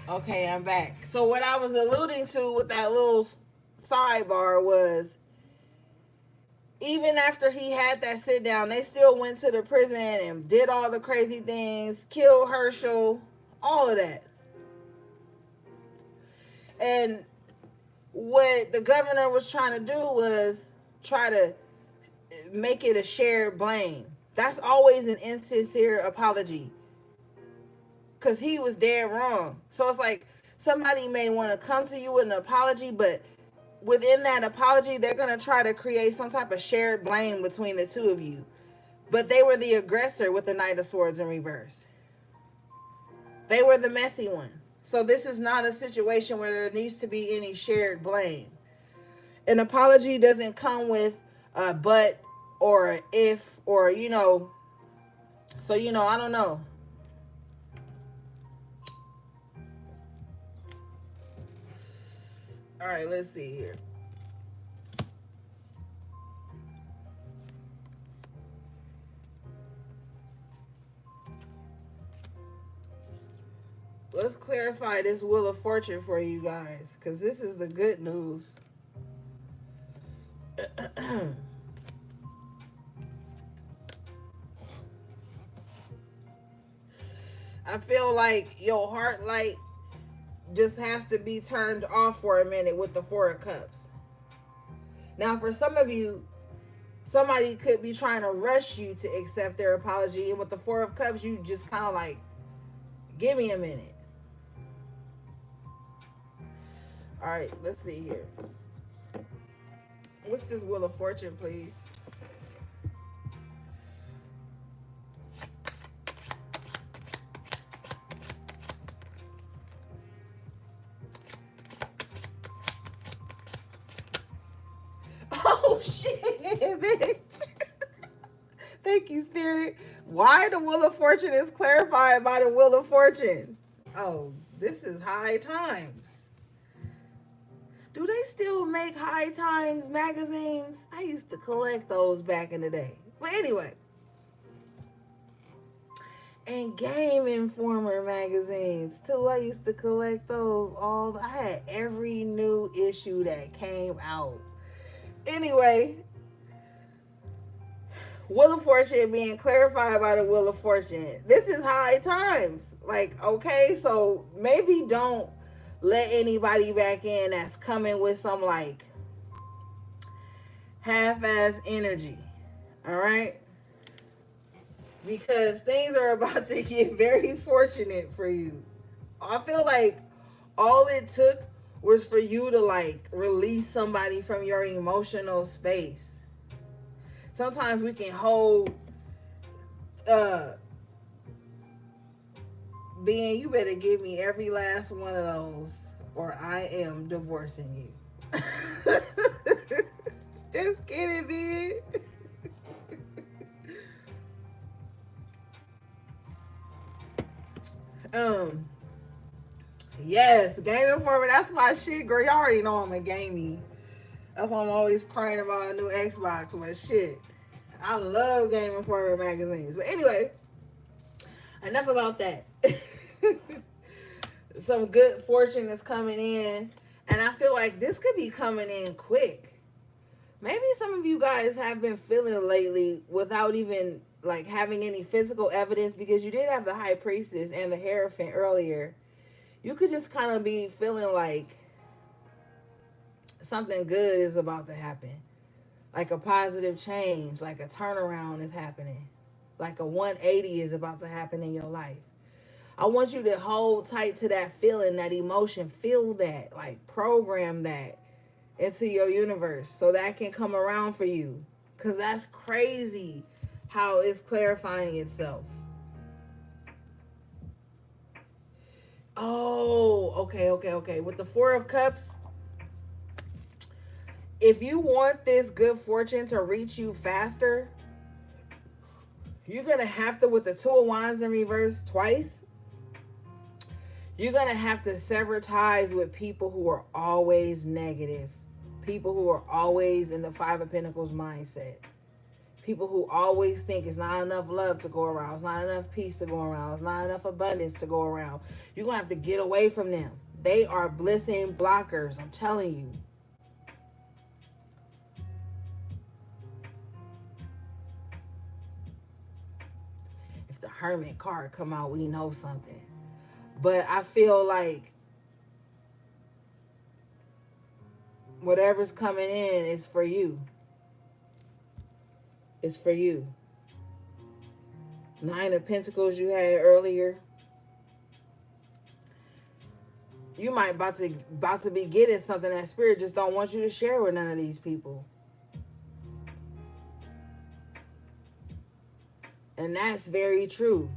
Okay, I'm back. So what I was alluding to with that little sidebar was, even after he had that sit down, they still went to the prison and did all the crazy things, killed Herschel, all of that. And what the governor was trying to do was try to make it a shared blame. That's always an insincere apology, because he was dead wrong. So it's like somebody may want to come to you with an apology, but within that apology, they're going to try to create some type of shared blame between the two of you. But they were the aggressor with the Knight of Swords in reverse. They were the messy one. So this is not a situation where there needs to be any shared blame. An apology doesn't come with a but or a if, or, so, I don't know. All right, let's see here. Let's clarify this Wheel of Fortune for you guys, because this is the good news. I feel like your heart light just has to be turned off for a minute with the Four of Cups. Now, for some of you, somebody could be trying to rush you to accept their apology, and with the Four of Cups, you just kind of like, give me a minute. All right, let's see here. What's this Wheel of Fortune, please? Oh, shit, bitch. Thank you, Spirit. Why the Wheel of Fortune is clarified by the Wheel of Fortune. Oh, this is High Times. Do they still make High Times magazines? I used to collect those back in the day. But anyway. And Game Informer magazines too. I used to collect those all. I had every new issue that came out. Anyway, Wheel of Fortune being clarified by the Wheel of Fortune. This is High Times. Like, okay, so maybe don't let anybody back in that's coming with some like half-ass energy. All right? Because things are about to get very fortunate for you. I feel like all it took was for you to like release somebody from your emotional space. Sometimes we can hold being, you better give me every last one of those or I am divorcing you. Just kidding, man. Yes, Game Informer, that's my shit, girl. Y'all already know I'm a gamey. That's why I'm always crying about a new Xbox. But shit, I love Game Informer magazines. But anyway, enough about that. Some good fortune is coming in, and I feel like this could be coming in quick. Maybe some of you guys have been feeling lately without even like having any physical evidence, because you did have the High Priestess and the Hierophant earlier. You could just kind of be feeling like something good is about to happen. Like a positive change, like a turnaround is happening. Like a 180 is about to happen in your life. I want you to hold tight to that feeling, that emotion. Feel that, like program that into your universe so that can come around for you. Because that's crazy how it's clarifying itself. Oh, okay. With the Four of Cups, if you want this good fortune to reach you faster, you're going to have to, with the Two of Wands in reverse twice, you're going to have to sever ties with people who are always negative. People who are always in the Five of Pentacles mindset. People who always think it's not enough love to go around, it's not enough peace to go around, it's not enough abundance to go around. You're going to have to get away from them. They are blessing blockers, I'm telling you. If the Hermit card come out, we know something. But I feel like whatever's coming in is for you. It's for you. Nine of Pentacles you had earlier. You might about to be getting something that Spirit just don't want you to share with none of these people. And that's very true.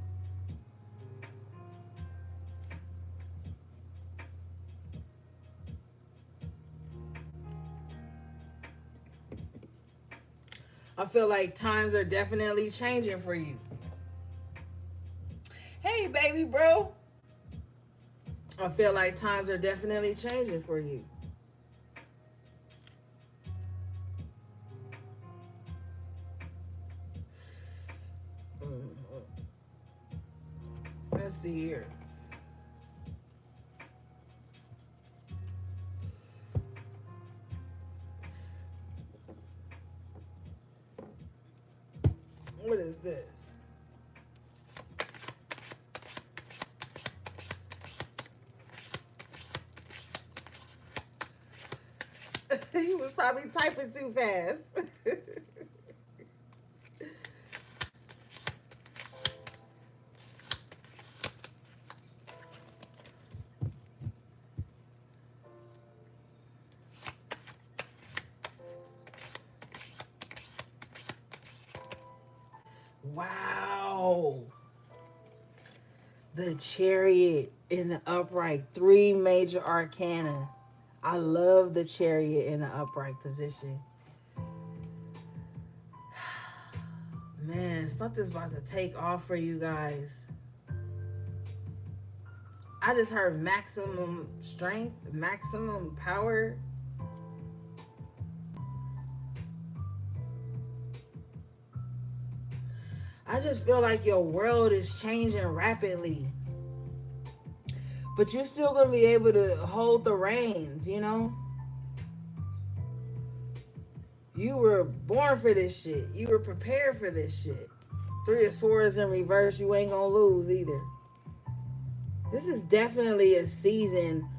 I feel like times are definitely changing for you. Hey, baby bro. I feel like times are definitely changing for you. Let's see here. What is this? You was probably typing too fast. Wow. The Chariot in the upright. 3 major arcana. I love the Chariot in the upright position. Man, something's about to take off for you guys. I just heard maximum strength, maximum power. I just feel like your world is changing rapidly. But you're still going to be able to hold the reins, you know? You were born for this shit. You were prepared for this shit. 3 of Swords in reverse, you ain't going to lose either. This is definitely a season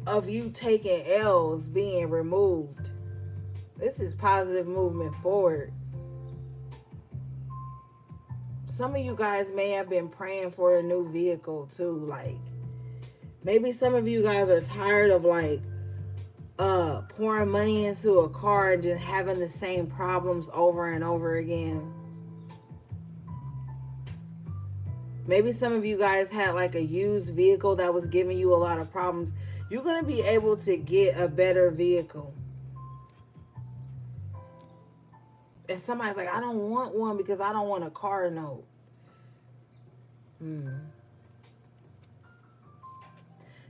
of you taking L's being removed. This is positive movement forward. Some of you guys may have been praying for a new vehicle too. Like, maybe some of you guys are tired of like pouring money into a car and just having the same problems over and over again. Maybe some of you guys had like a used vehicle that was giving you a lot of problems. You're going to be able to get a better vehicle. And somebody's like, I don't want one because I don't want a car note.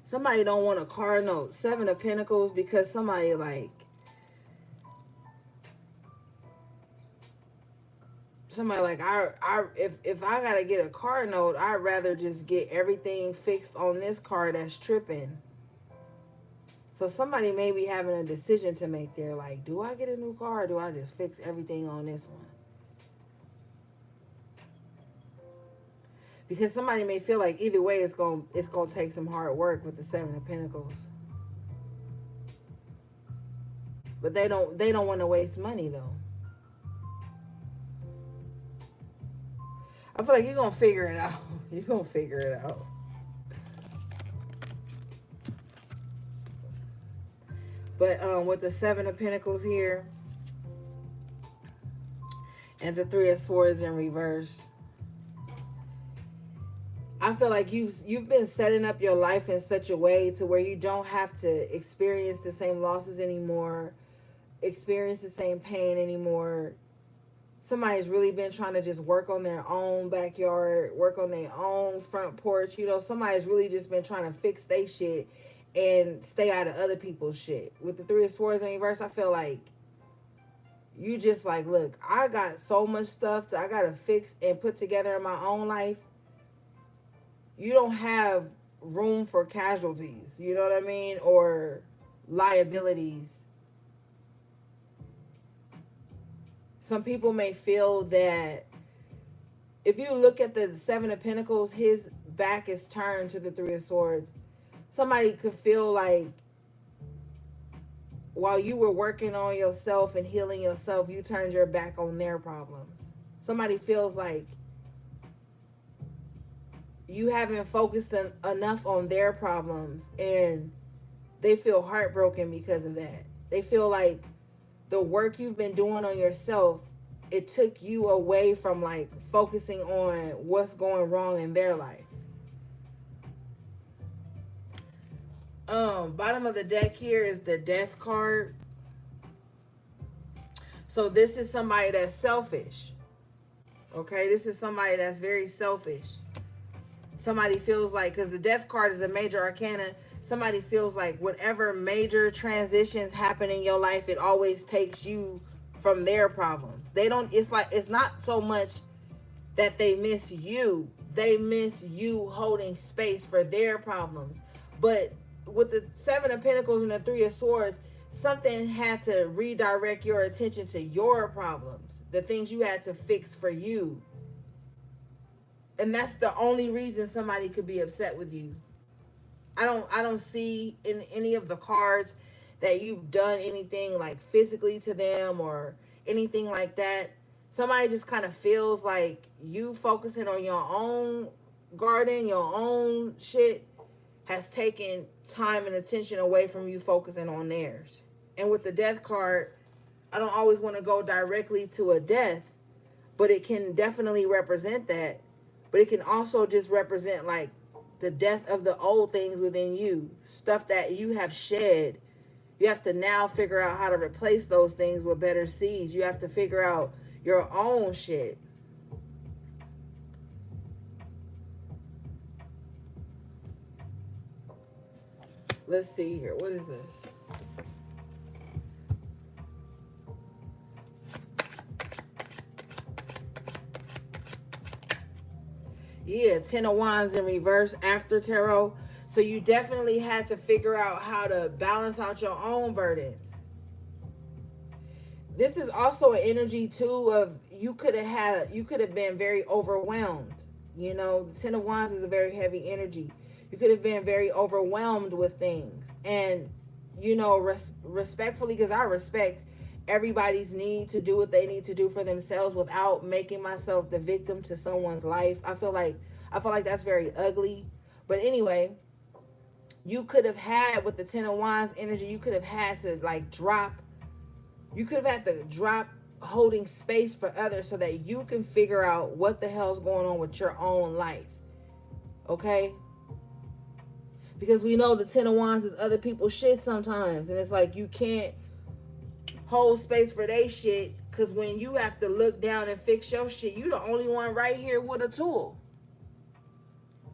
Somebody don't want a car note. 7 of Pentacles because somebody like... Somebody like, if I got to get a car note, I'd rather just get everything fixed on this car that's tripping. So somebody may be having a decision to make there, like, do I get a new car or do I just fix everything on this one? Because somebody may feel like either way it's gonna take some hard work with the 7 of Pentacles. But they don't want to waste money though. I feel like you're gonna figure it out. You're gonna figure it out. But with the 7 of Pentacles here and the 3 of Swords in reverse, I feel like you've been setting up your life in such a way to where you don't have to experience the same losses anymore, experience the same pain anymore. Somebody's really been trying to just work on their own backyard, work on their own front porch. You know, somebody's really just been trying to fix their shit and stay out of other people's shit. With the 3 of Swords in reverse, I feel like you just like, look, I got so much stuff that I gotta fix and put together in my own life. You don't have room for casualties, you know what I mean, or liabilities. Some people may feel that if you look at the Seven of Pentacles, his back is turned to the Three of Swords. Somebody could feel like while you were working on yourself and healing yourself, you turned your back on their problems. Somebody feels like you haven't focused enough on their problems, and they feel heartbroken because of that. They feel like the work you've been doing on yourself, it took you away from like focusing on what's going wrong in their life. Bottom of the deck here is the Death card. So this is somebody that's selfish. Okay, this is somebody that's very selfish. Somebody feels like, because the Death card is a major arcana, somebody feels like whatever major transitions happen in your life, it always takes you from their problems. They don't, it's like, it's not so much that they miss you. They miss you holding space for their problems. But with the Seven of Pentacles and the Three of Swords, something had to redirect your attention to your problems, the things you had to fix for you. And that's the only reason somebody could be upset with you. I don't see in any of the cards that you've done anything like physically to them or anything like that. Somebody just kind of feels like you focusing on your own garden, your own shit, has taken time and attention away from you focusing on theirs. And with the Death card, I don't always want to go directly to a death, but it can definitely represent that. But it can also just represent like the death of the old things within you, stuff that you have shed. You have to now figure out how to replace those things with better seeds. You have to figure out your own shit. Let's see here. What is this? Yeah, Ten of Wands in reverse after tarot. So you definitely had to figure out how to balance out your own burdens. This is also an energy too of you could have been very overwhelmed. You know, the Ten of Wands is a very heavy energy. You could have been very overwhelmed with things. And, you know, respectfully, because I respect everybody's need to do what they need to do for themselves without making myself the victim to someone's life. I feel like that's very ugly. But anyway, you could have had, with the Ten of Wands energy, you could have had to like drop holding space for others so that you can figure out what the hell's going on with your own life. Okay? Because we know the Ten of Wands is other people's shit sometimes. And it's like you can't hold space for their shit, because when you have to look down and fix your shit, you the only one right here with a tool.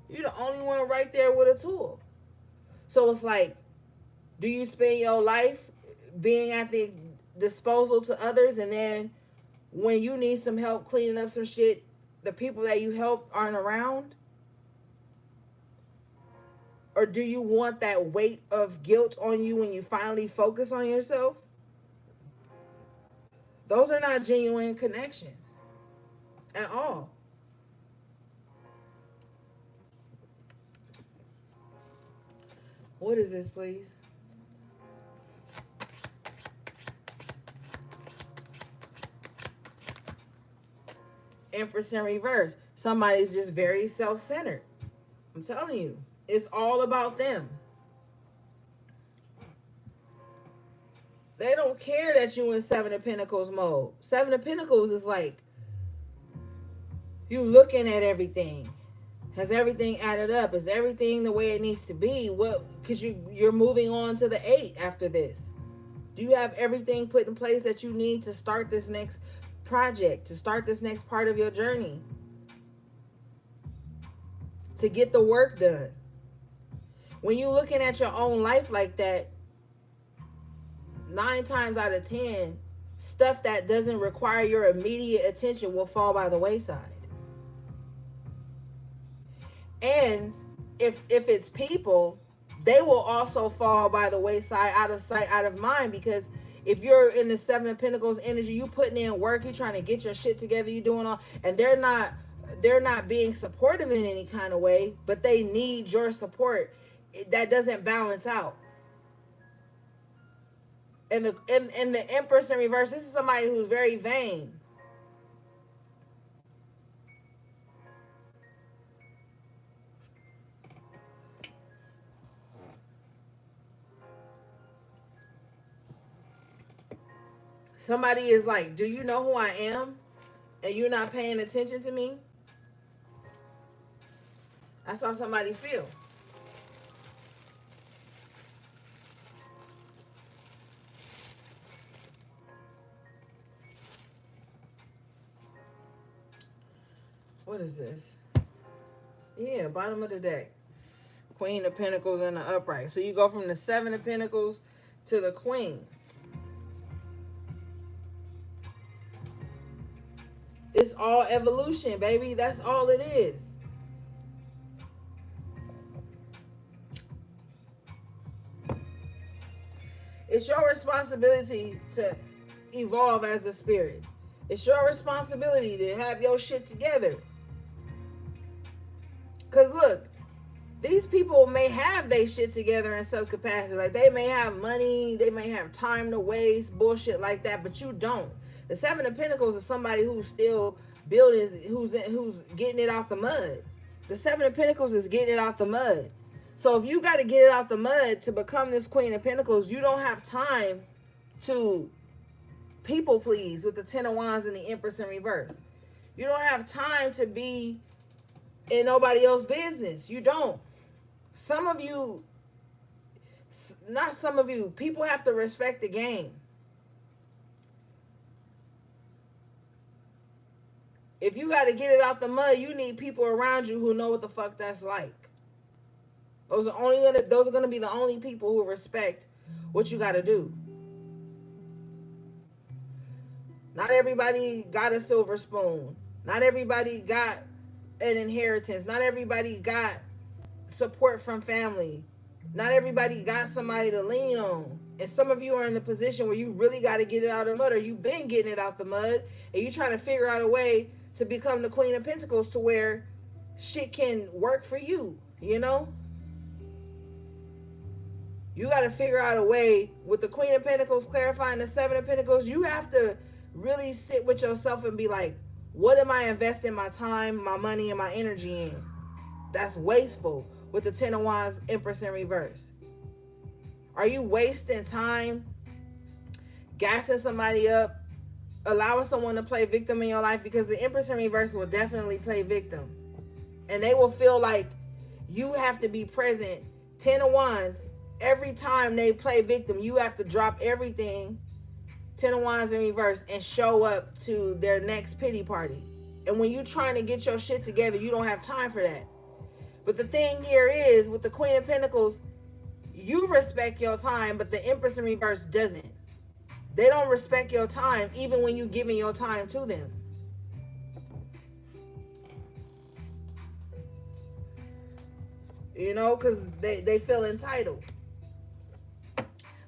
You're the only one right there with a tool. So it's like, do you spend your life being at the disposal to others, and then when you need some help cleaning up some shit, the people that you help aren't around? Or do you want that weight of guilt on you when you finally focus on yourself? Those are not genuine connections at all. What is this, please? Empress in reverse. Somebody's just very self-centered. I'm telling you, it's all about them. They don't care that you in Seven of Pentacles mode. Seven of Pentacles is like you looking at everything. Has everything added up? Is everything the way it needs to be? What? Because you're moving on to the 8 after this. Do you have everything put in place that you need to start this next project, to start this next part of your journey, to get the work done? When you're looking at your own life like that, 9 times out of 10, stuff that doesn't require your immediate attention will fall by the wayside. And if it's people, they will also fall by the wayside, out of sight, out of mind. Because if you're in the Seven of Pentacles energy, you putting in work, you trying to get your shit together, you doing all, and they're not being supportive in any kind of way, but they need your support. That doesn't balance out. And the Empress in reverse, this is somebody who's very vain. Somebody is like, do you know who I am? And you're not paying attention to me? That's how somebody feel. What is this? Yeah, bottom of the deck. Queen of Pentacles and the upright. So you go from the Seven of Pentacles to the Queen. It's all evolution, baby. That's all it is. It's your responsibility to evolve as a spirit. It's your responsibility to have your shit together. Because look, these people may have their shit together in some capacity. Like, they may have money, they may have time to waste, bullshit like that, but you don't. The Seven of Pentacles is somebody who's still building, who's getting it out the mud. The Seven of Pentacles is getting it out the mud. So if you got to get it out the mud to become this Queen of Pentacles, you don't have time to people please with the Ten of Wands and the Empress in reverse. You don't have time to be in nobody else's business. You don't. Some of you, not some of you, people have to respect the game. If you got to get it out the mud, you need people around you who know what the fuck that's like. Those are going to be the only people who respect what you got to do. Not everybody got a silver spoon. Not everybody got an inheritance. Not everybody got support from family. Not everybody got somebody to lean on. And some of you are in the position where you really got to get it out of the mud, or you've been getting it out the mud, and you're trying to figure out a way to become the Queen of Pentacles to where shit can work for you, you know? You got to figure out a way with the Queen of Pentacles clarifying the Seven of Pentacles. You have to really sit with yourself and be like, what am I investing my time, my money, and my energy in? That's wasteful with the Ten of Wands, Empress in reverse. Are you wasting time gassing somebody up, allowing someone to play victim in your life? Because the Empress in reverse will definitely play victim. And they will feel like you have to be present. Ten of Wands, every time they play victim, you have to drop everything, Ten of Wands in reverse, and show up to their next pity party. And when you're trying to get your shit together, you don't have time for that. But the thing here is, with the Queen of Pentacles, you respect your time, but the Empress in reverse doesn't. They don't respect your time, even when you're giving your time to them. You know, because they feel entitled.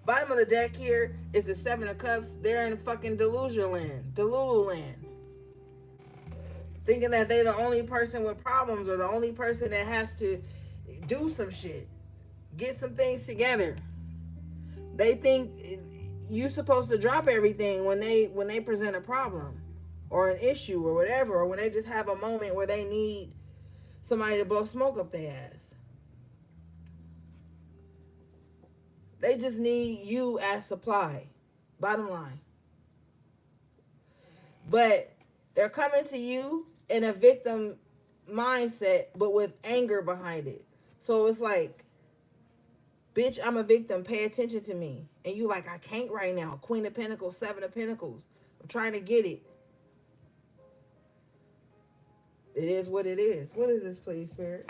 Bottom of the deck here is the Seven of Cups. They're in fucking delusional land. Delulu land. Thinking that they're the only person with problems, or the only person that has to do some shit. Get some things together. They think you're supposed to drop everything when they present a problem or an issue or whatever, or when they just have a moment where they need somebody to blow smoke up their ass. They just need you as supply. Bottom line. But they're coming to you in a victim mindset, but with anger behind it. So it's like, bitch, I'm a victim. Pay attention to me. And you like, I can't right now. Queen of Pentacles, Seven of Pentacles. I'm trying to get it. It is what it is. What is this, please, Spirit?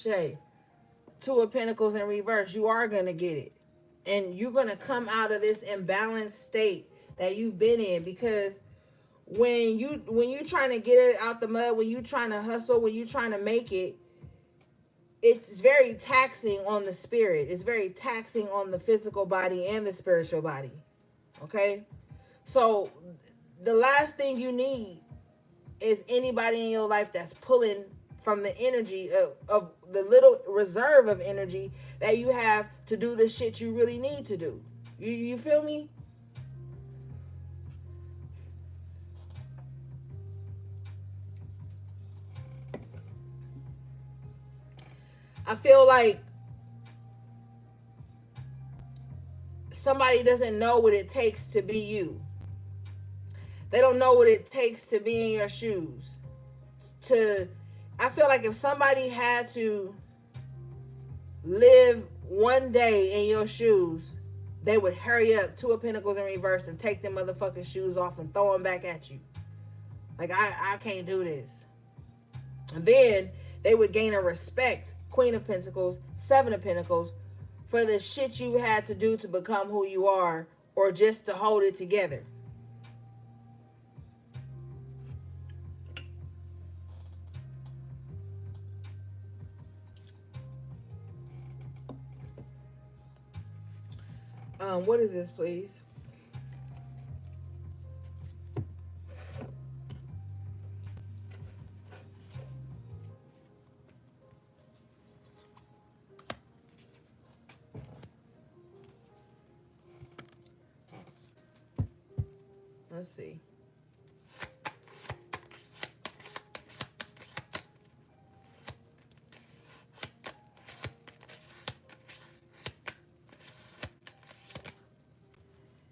Ashe. Two of Pentacles in reverse. You are going to get it. And you're going to come out of this imbalanced state that you've been in, because when you trying to get it out the mud, when you trying to hustle, when you trying to make it, it's very taxing on the spirit. It's very taxing on the physical body and the spiritual body. Okay? So the last thing you need is anybody in your life that's pulling from the energy of the little reserve of energy that you have to do the shit you really need to do. You feel me? I feel like somebody doesn't know what it takes to be you. They don't know what it takes to be in your shoes. I feel like if somebody had to live one day in your shoes, they would hurry up, Two of Pentacles in reverse, and take them motherfucking shoes off and throw them back at you. Like, I can't do this. And then they would gain a respect, Queen of Pentacles, Seven of Pentacles, for the shit you had to do to become who you are, or just to hold it together. What is this, please? Let's see.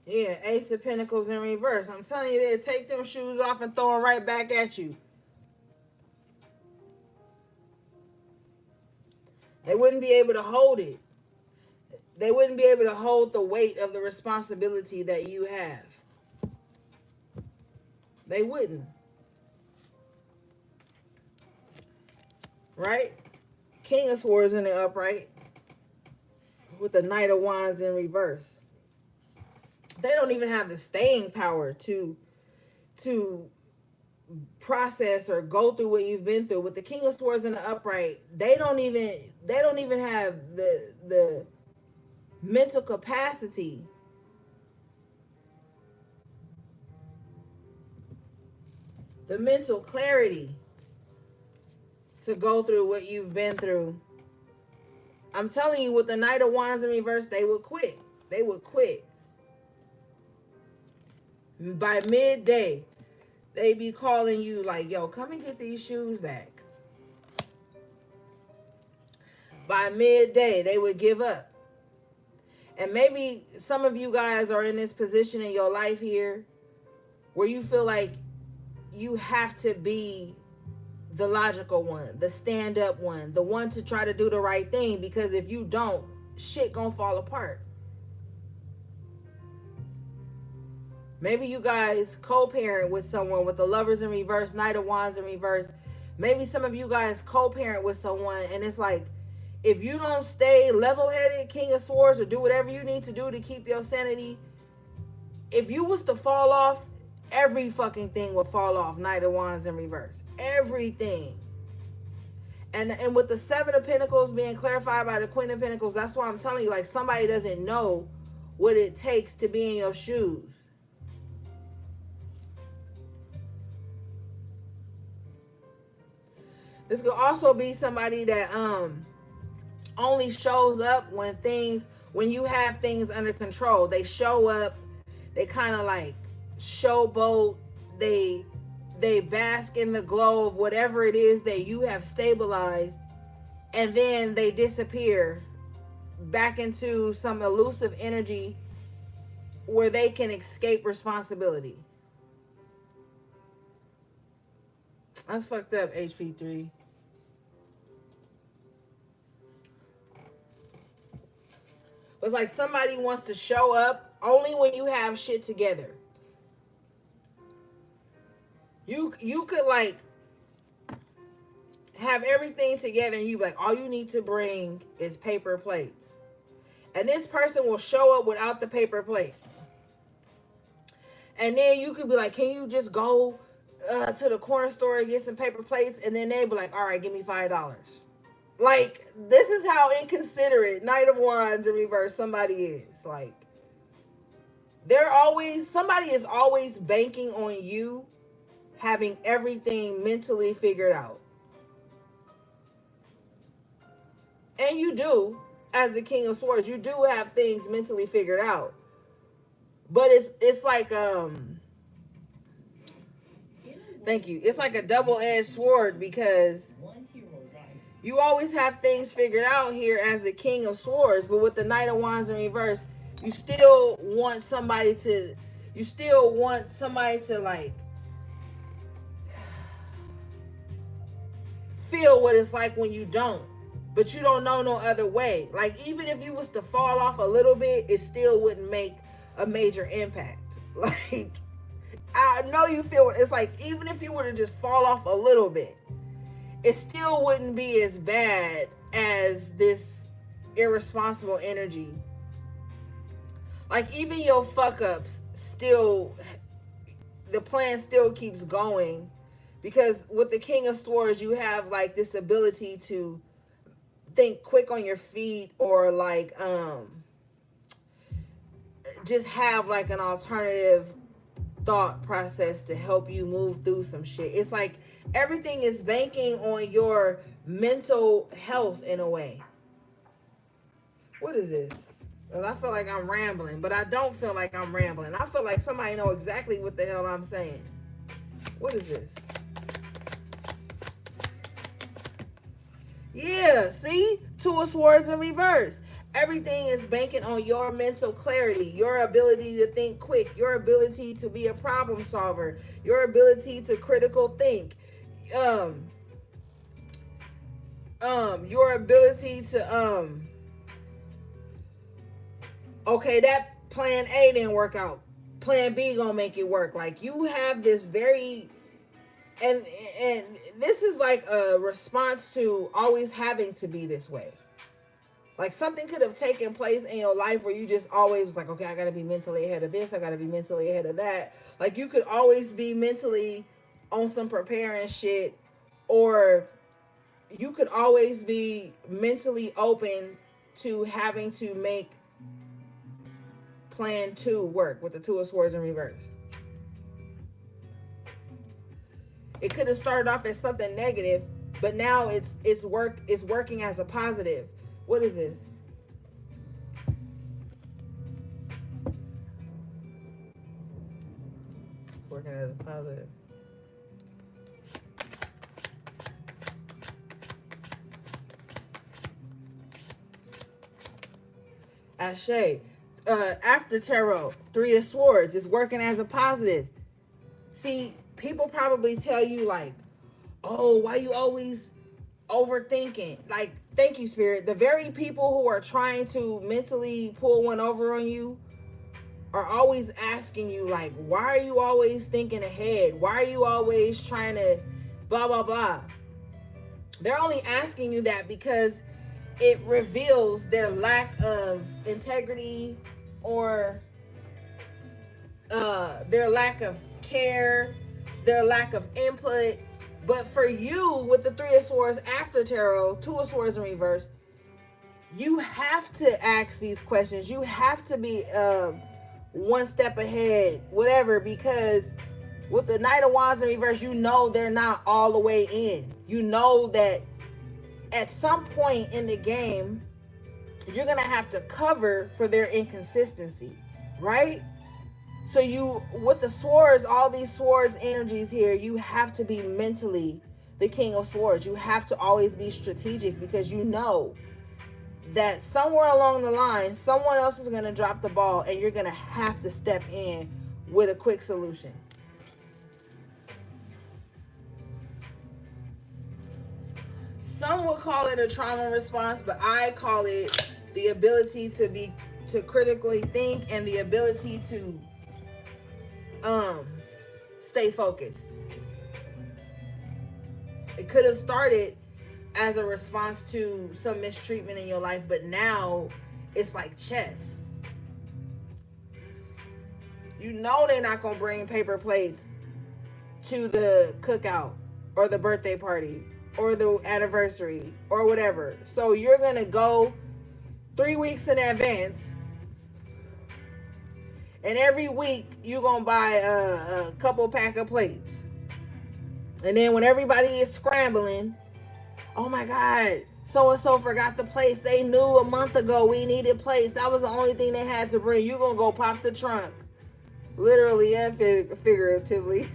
Yeah, Ace of Pentacles in reverse. I'm telling you, they'll take them shoes off and throw them right back at you. They wouldn't be able to hold it. They wouldn't be able to hold the weight of the responsibility that you have. They wouldn't. Right? King of Swords in the upright, with the Knight of Wands in reverse. They don't even have the staying power to process or go through what you've been through. With the King of Swords in the upright, they don't even have the mental capacity the mental clarity to go through what you've been through. I'm telling you, with the Knight of Wands in reverse, they would quit. They would quit. By midday, they be calling you like, yo, come and get these shoes back. By midday, they would give up. And maybe some of you guys are in this position in your life here where you feel like you have to be the logical one, the stand-up one, the one to try to do the right thing, because if you don't, shit gonna fall apart. Maybe you guys co-parent with someone with the Lovers in reverse, Knight of Wands in reverse. Maybe some of you guys co-parent with someone, and it's like, if you don't stay level-headed, King of Swords, or do whatever you need to do to keep your sanity, if you was to fall off, every fucking thing would fall off. Knight of Wands in reverse. Everything. And with the Seven of Pentacles being clarified by the Queen of Pentacles, that's why I'm telling you, like, somebody doesn't know what it takes to be in your shoes. This could also be somebody that only shows up when you have things under control. They show up, they kind of like showboat, they bask in the glow of whatever it is that you have stabilized, and then they disappear back into some elusive energy where they can escape responsibility. That's fucked up, HP3. It's like somebody wants to show up only when you have shit together. You could, like, have everything together, and you be like, all you need to bring is paper plates. And this person will show up without the paper plates. And then you could be like, can you just go to the corner store and get some paper plates? And then they'd be like, all right, give me $5. Like, this is how inconsiderate Knight of Wands in reverse somebody is. Like, somebody is always banking on you having everything mentally figured out. And you do, as the King of Swords, you do have things mentally figured out. But it's like, thank you. It's like a double-edged sword, because you always have things figured out here as the King of Swords, but with the Knight of Wands in reverse, you still want somebody to like feel what it's like when you don't, but you don't know no other way. Like, even if you was to fall off a little bit, it still wouldn't make a major impact. Like, I know you feel it. It's like, even if you were to just fall off a little bit, it still wouldn't be as bad as this irresponsible energy. Like, even your fuck ups still, the plan still keeps going, because with the King of Swords, you have like this ability to think quick on your feet, or like just have like an alternative thought process to help you move through some shit. It's like everything is banking on your mental health in a way. What is this? Because I feel like I'm rambling, but I don't feel like I'm rambling. I feel like somebody know exactly what the hell I'm saying. What is this? Yeah, see? Two of Swords in reverse. Everything is banking on your mental clarity, your ability to think quick, your ability to be a problem solver, your ability to critical think, your ability to okay, that plan A didn't work out. Plan B gonna make it work. Like, you have this very, and this is like a response to always having to be this way. Like, something could have taken place in your life where you just always was like, okay, I gotta be mentally ahead of this, I gotta be mentally ahead of that. Like, you could always be mentally on some preparing shit, or you could always be mentally open to having to make plan 2 work with the Two of Swords in reverse. It could have started off as something negative, but now it's working as a positive. What is this? Working as a positive. Ashe. After tarot, Three of Swords is working as a positive. See, people probably tell you like, oh, why you always overthinking? Like, thank you, Spirit. The very people who are trying to mentally pull one over on you are always asking you like, why are you always thinking ahead? Why are you always trying to blah, blah, blah? They're only asking you that because it reveals their lack of integrity, or their lack of care, their lack of input. But for you, with the Three of Swords after tarot, Two of Swords in reverse, you have to ask these questions. You have to be one step ahead, whatever, because with the Knight of Wands in reverse, you know they're not all the way in. You know that at some point in the game, you're going to have to cover for their inconsistency, right? So you, with the swords, all these swords energies here, you have to be mentally the King of Swords. You have to always be strategic, because you know that somewhere along the line, someone else is going to drop the ball, and you're going to have to step in with a quick solution. Some would call it a trauma response, but I call it the ability to critically think, and the ability to stay focused. It could have started as a response to some mistreatment in your life, but now it's like chess. You know they're not gonna bring paper plates to the cookout or the birthday party or the anniversary or whatever. So you're gonna go 3 weeks in advance, and every week you're gonna buy a couple pack of plates. And then when everybody is scrambling, oh my God, so and so forgot the plates. They knew a month ago we needed plates. That was the only thing they had to bring. You're gonna go pop the trunk, literally and figuratively.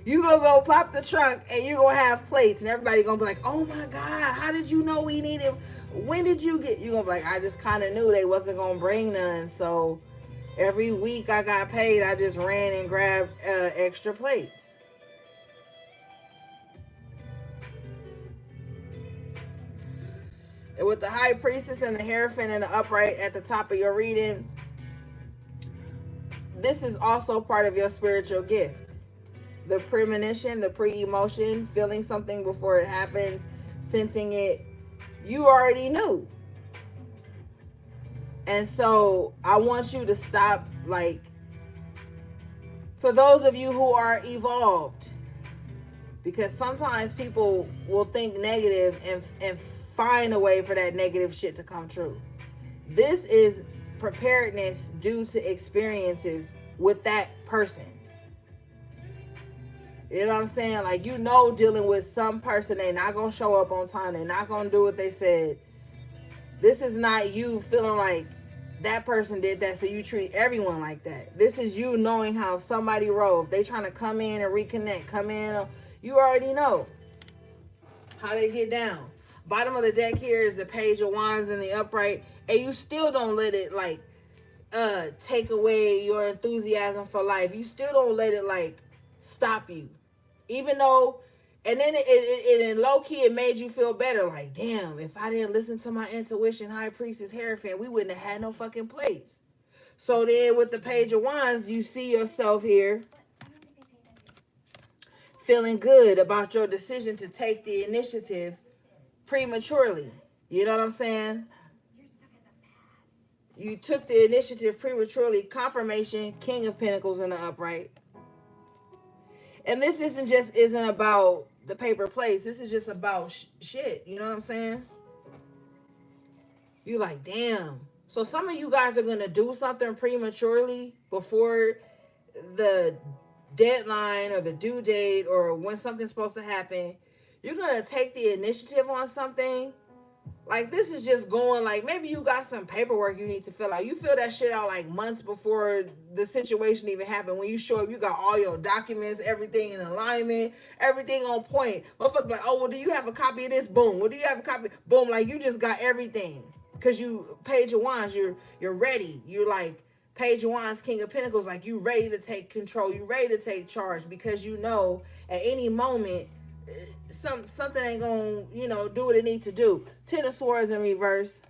You gonna go pop the trunk and you gonna have plates, and everybody gonna be like, oh my God, how did you know we needed, when did you get, you gonna be like, I just kind of knew they wasn't gonna bring none, so every week I got paid, I just ran and grabbed extra plates. And with the High Priestess and the Hierophant and the upright at the top of your reading, this is also part of your spiritual gift. The premonition, the pre-emotion, feeling something before it happens, sensing it, you already knew. And so I want you to stop, like, for those of you who are evolved, because sometimes people will think negative and find a way for that negative shit to come true. This is preparedness due to experiences with that person. You know what I'm saying? Like, you know, dealing with some person, they're not going to show up on time. They're not going to do what they said. This is not you feeling like that person did that, so you treat everyone like that. This is you knowing how somebody rolled. They trying to come in and reconnect. Come in. You already know how they get down. Bottom of the deck here is the Page of Wands in the upright. And you still don't let it, like, take away your enthusiasm for life. You still don't let it, like, stop you. Even though, and then it in low key, it made you feel better. Like, damn, if I didn't listen to my intuition, High Priestess, Hierophant, we wouldn't have had no fucking place. So then with the Page of Wands, you see yourself here feeling good about your decision to take the initiative prematurely. You know what I'm saying? You took the initiative prematurely. Confirmation, King of Pentacles in the upright. And this isn't about the paper plates. This is just about shit. You know what I'm saying? You like, damn. So some of you guys are going to do something prematurely before the deadline or the due date or when something's supposed to happen. You're going to take the initiative on something. Like, this is just going, like, maybe you got some paperwork you need to fill out. You fill that shit out like months before the situation even happened. When you show up, you got all your documents, everything in alignment, everything on point. Motherfucker like, oh, well, do you have a copy of this? Boom. Well, do you have a copy? Boom. Like, you just got everything. Because you, Page of Wands, you're ready. You're like, Page of Wands, King of Pentacles, like, you ready to take control. You ready to take charge because you know at any moment, something ain't gonna, do what it needs to do. Ten of Swords in reverse,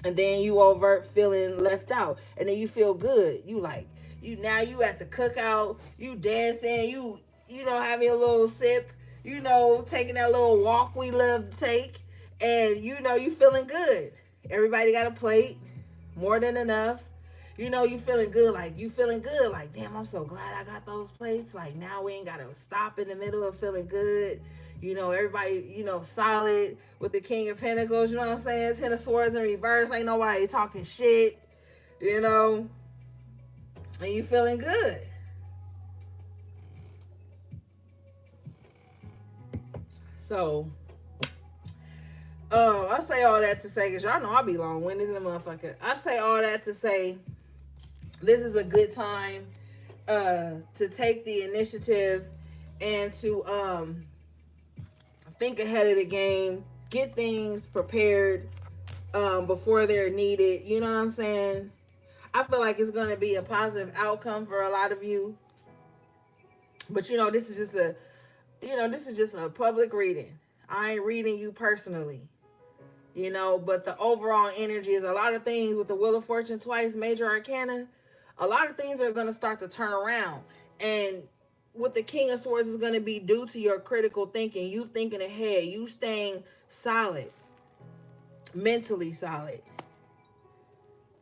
and then you overt feeling left out, and then you feel good. You like, you at the cookout, you dancing, you having a little sip, taking that little walk we love to take, and you feeling good. Everybody got a plate, more than enough. You feeling good, like, damn, I'm so glad I got those plates. Like, now we ain't got to stop in the middle of feeling good. Everybody, solid with the King of Pentacles, you know what I'm saying? Ten of Swords in reverse, ain't nobody talking shit, and you feeling good. So, I say all that to say, because y'all know I be long-winded in the motherfucker. I say all that to say, this is a good time to take the initiative and to think ahead of the game, get things prepared before they're needed. You know what I'm saying? I feel like it's going to be a positive outcome for a lot of you. But this is just a public reading. I ain't reading you personally. But the overall energy is a lot of things with the Wheel of Fortune twice, major arcana. A lot of things are going to start to turn around. And with the King of Swords is going to be due to your critical thinking. You thinking ahead. You staying solid. Mentally solid.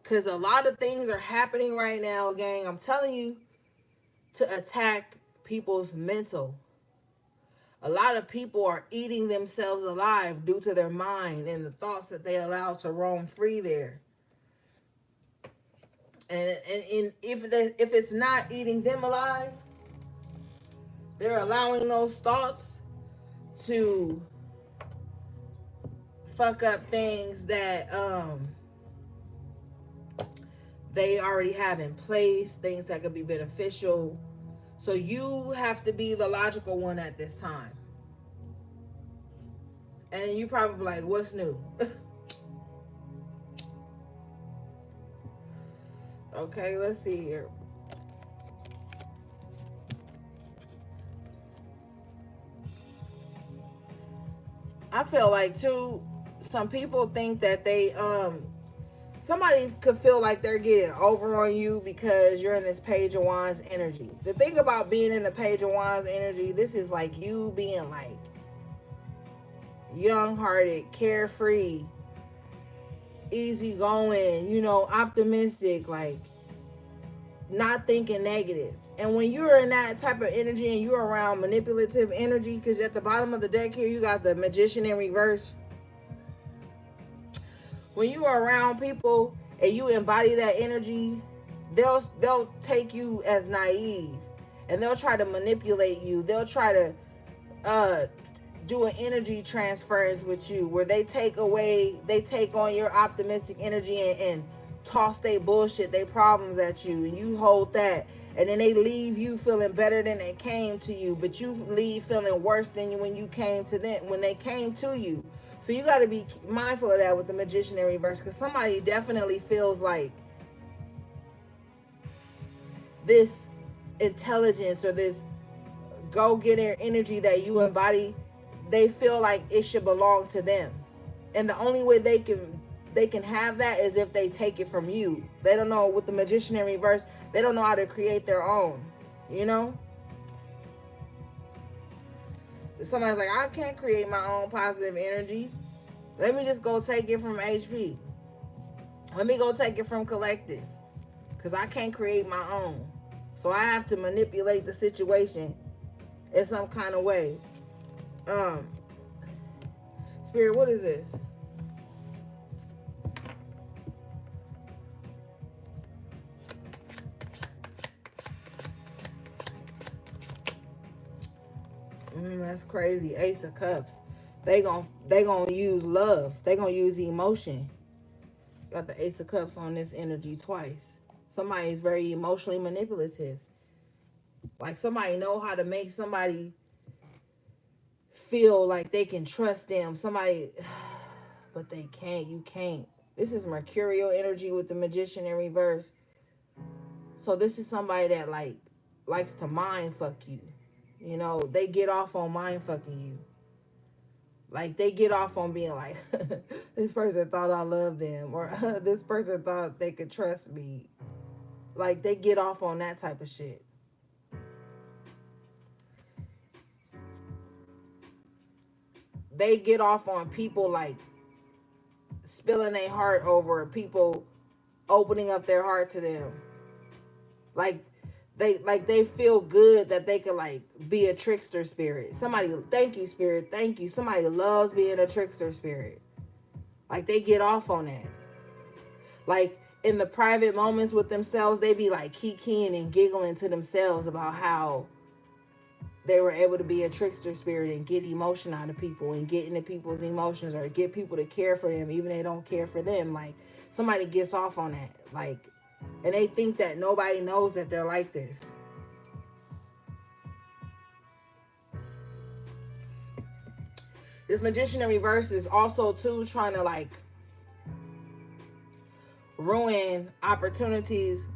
Because a lot of things are happening right now, gang. I'm telling you, to attack people's mental. A lot of people are eating themselves alive due to their mind and the thoughts that they allow to roam free there. And if it's not eating them alive, they're allowing those thoughts to fuck up things that they already have in place, things that could be beneficial. So you have to be the logical one at this time. And you probably like, what's new? Okay, let's see here. I feel like too, some people think that they somebody could feel like they're getting over on you because you're in this Page of Wands energy. The thing about being in the Page of Wands energy, this is like you being like young-hearted, carefree, easygoing, you know, optimistic, like not thinking negative. And when you're in that type of energy and you're around manipulative energy, because at the bottom of the deck here, you got the Magician in reverse. When you are around people and you embody that energy, they'll take you as naive and they'll try to manipulate you. They'll try to do an energy transference with you where they take on your optimistic energy and toss their bullshit, their problems at you, and you hold that, and then they leave you feeling better than they came to you, but you leave feeling worse than when you came to them, when they came to you. So you got to be mindful of that with the Magician in reverse, because somebody definitely feels like this intelligence or this go-getter energy that you embody, they feel like it should belong to them. And the only way they can have that is if they take it from you. They don't know, with the Magician in reverse, they don't know how to create their own, you know? Somebody's like, I can't create my own positive energy. Let me just go take it from HP. Let me go take it from Collective. Because I can't create my own. So I have to manipulate the situation in some kind of way. Spirit, what is this? That's crazy. Ace of Cups. They gonna use love. They gonna use emotion. Got the Ace of Cups on this energy twice. Somebody is very emotionally manipulative. Like somebody know how to make somebody feel like they can trust them. Somebody, but they can't. You can't. This is Mercurial energy with the Magician in reverse. So this is somebody that like likes to mind fuck you. You know, they get off on mind fucking you. Like, they get off on being like, this person thought I loved them. Or this person thought they could trust me. Like, they get off on that type of shit. They get off on people, like, spilling their heart over people opening up their heart to them. Like, they feel good that they could like be a trickster spirit. Somebody, thank you, spirit, thank you. Somebody loves being a trickster spirit. Like they get off on that. Like in the private moments with themselves, they be like kikiing and giggling to themselves about how they were able to be a trickster spirit and get emotion out of people and get into people's emotions or get people to care for them even if they don't care for them. Like somebody gets off on that. Like, and they think that nobody knows that they're like this. This Magician in reverse is also too trying to like ruin opportunities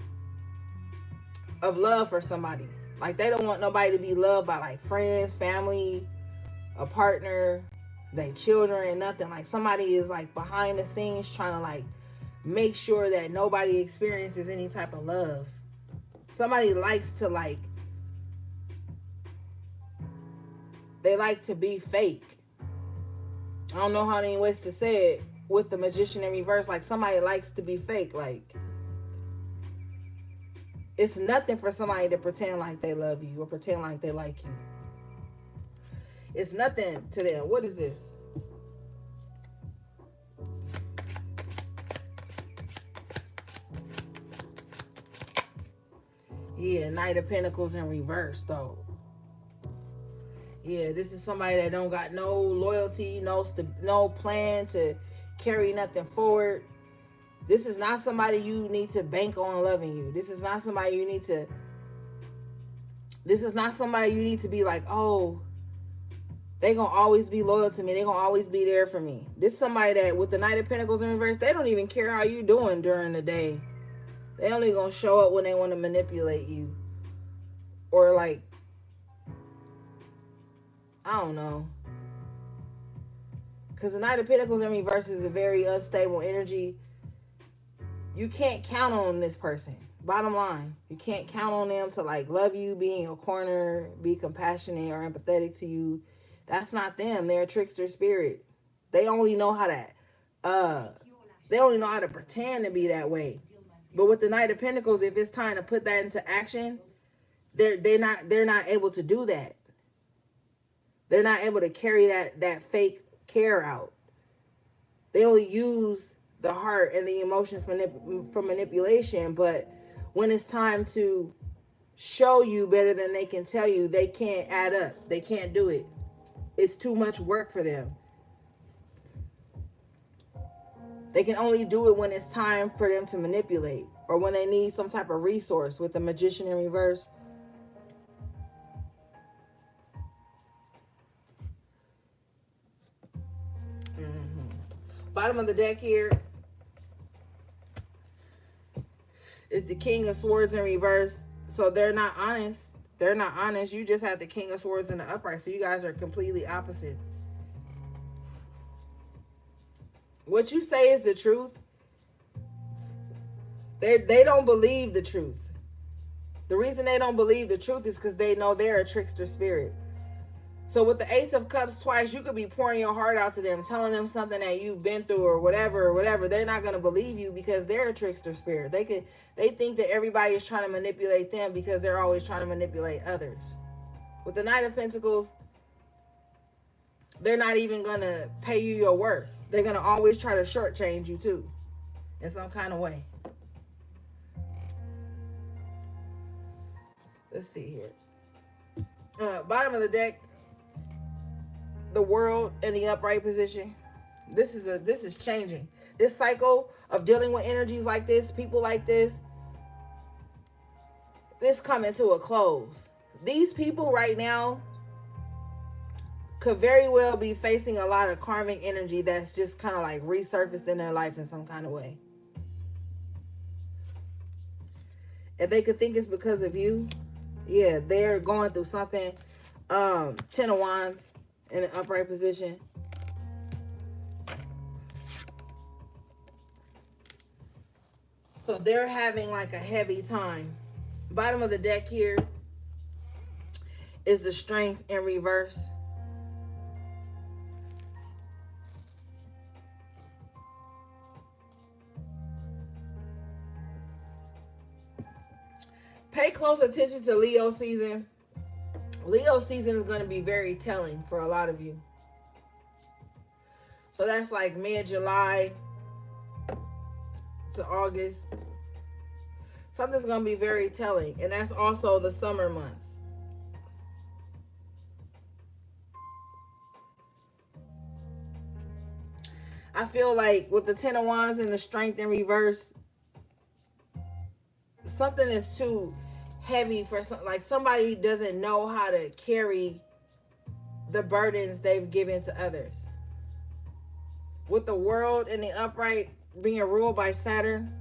of love for somebody. Like they don't want nobody to be loved by like friends, family, a partner, their children, and nothing. Like somebody is like behind the scenes trying to like make sure that nobody experiences any type of love. Somebody likes to like They like to be fake. I don't know how many ways to say it with the Magician in reverse. Like, somebody likes to be fake. Like, it's nothing for somebody to pretend like they love you or pretend like they like you. It's nothing to them. What is this? Yeah, Knight of Pentacles in reverse, though. Yeah, this is somebody that don't got no loyalty, no plan to carry nothing forward. This is not somebody you need to bank on loving you. This is not somebody you need to be like, oh, they gonna always be loyal to me. They gonna always be there for me. This is somebody that, with the Knight of Pentacles in reverse, they don't even care how you doing during the day. They only gonna show up when they want to manipulate you. Or like, I don't know. Because the Knight of Pentacles in reverse is a very unstable energy. You can't count on this person. Bottom line, you can't count on them to like love you, be in your corner, be compassionate or empathetic to you. That's not them. They're a trickster spirit. They only know how to pretend to be that way. But with the Knight of Pentacles, if it's time to put that into action, they're not able to do that. They're not able to carry that fake care out. They only use the heart and the emotions for manipulation, but when it's time to show you better than they can tell you, they can't add up. They can't do it. It's too much work for them. They can only do it when it's time for them to manipulate or when they need some type of resource. With the Magician in reverse, bottom of the deck here is the King of Swords in reverse. So they're not honest. They're not honest. You just have the King of Swords in the upright. So you guys are completely opposites. What you say is the truth. They don't believe the truth. The reason they don't believe the truth is because they know they're a trickster spirit. So with the Ace of Cups twice, you could be pouring your heart out to them, telling them something that you've been through or whatever. They're not going to believe you because they're a trickster spirit. They think that everybody is trying to manipulate them because they're always trying to manipulate others. With the Knight of Pentacles, they're not even going to pay you your worth. They're going to always try to shortchange you too, in some kind of way. Let's see here. Bottom of the deck, the World in the upright position. This is changing. This cycle of dealing with energies like this, people like this coming to a close. These people right now could very well be facing a lot of karmic energy that's just kind of like resurfaced in their life in some kind of way. If they could think it's because of you, yeah, they're going through something. 10 of Wands in an upright position. So they're having like a heavy time. Bottom of the deck here is the Strength in reverse. Pay close attention to Leo season. Leo season is going to be very telling for a lot of you. So that's like mid-July to August. Something's going to be very telling. And that's also the summer months. I feel like with the 10 of Wands and the Strength in reverse, something is too heavy for like somebody doesn't know how to carry the burdens they've given to others. With the World in the upright being ruled by Saturn,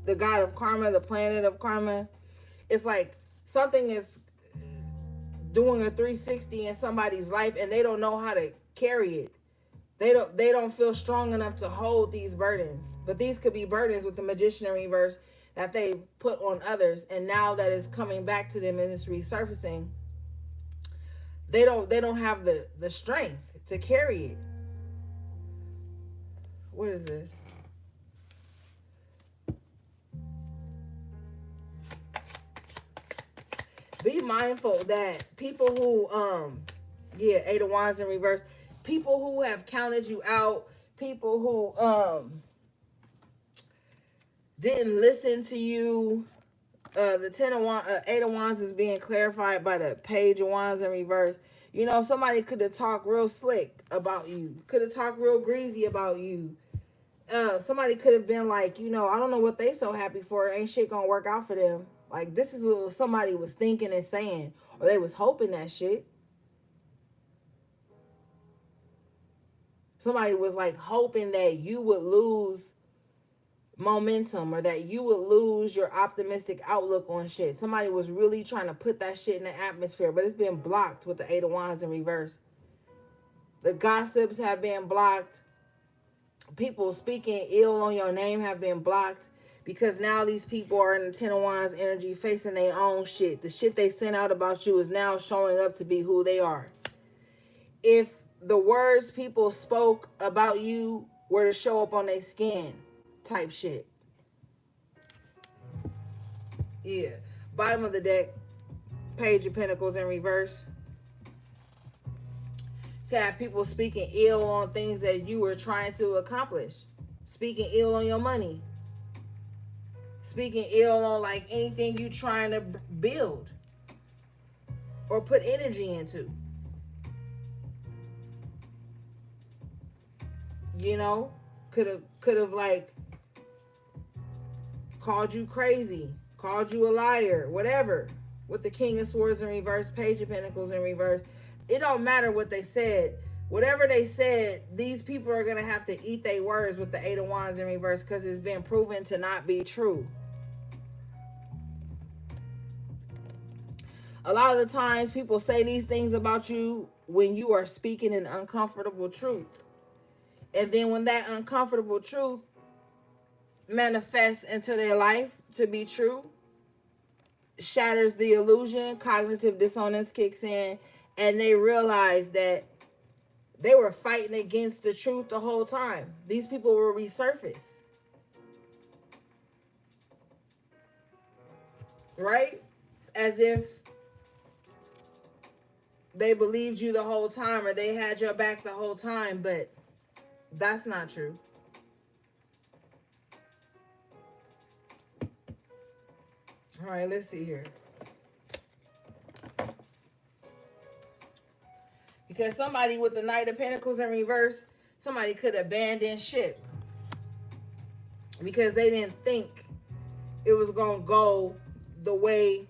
the god of karma, the planet of karma, it's like something is doing a 360 in somebody's life and they don't know how to carry it. They don't feel strong enough to hold these burdens. But these could be burdens with the Magician in reverse that they put on others, and now that it's coming back to them and it's resurfacing, they don't have the strength to carry it. What is this? Be mindful that people who yeah, Eight of Wands in reverse, people who have counted you out, people who didn't listen to you. The Eight of Wands is being clarified by the Page of Wands in reverse. You know, somebody could have talked real slick about you, could have talked real greasy about you. Somebody could have been like, you know, I don't know what they so happy for. Ain't shit gonna work out for them. Like, this is what somebody was thinking and saying, or they was hoping that shit. Somebody was like hoping that you would lose momentum or that you would lose your optimistic outlook on shit. Somebody was really trying to put that shit in the atmosphere, but it's been blocked with the Eight of Wands in reverse. The gossips have been blocked. People speaking ill on your name have been blocked, because now these people are in the Ten of Wands energy facing their own shit. The shit they sent out about you is now showing up to be who they are. If the words people spoke about you were to show up on their skin, type shit. Yeah. Bottom of the deck, Page of Pentacles in reverse. You have people speaking ill on things that you were trying to accomplish. Speaking ill on your money. Speaking ill on like anything you trying to build or put energy into. You know, could have like called you crazy, called you a liar, whatever. With the King of Swords in reverse, Page of Pentacles in reverse. It don't matter what they said. Whatever they said, these people are going to have to eat their words with the Eight of Wands in reverse, because it's been proven to not be true. A lot of the times people say these things about you when you are speaking an uncomfortable truth. And then when that uncomfortable truth manifests into their life to be true, shatters the illusion, cognitive dissonance kicks in, and they realize that they were fighting against the truth the whole time. These people will resurface. Right? As if they believed you the whole time, or they had your back the whole time, but that's not true. All right, let's see here. Because somebody with the Knight of Pentacles in reverse, somebody could abandon ship because they didn't think it was going to go the way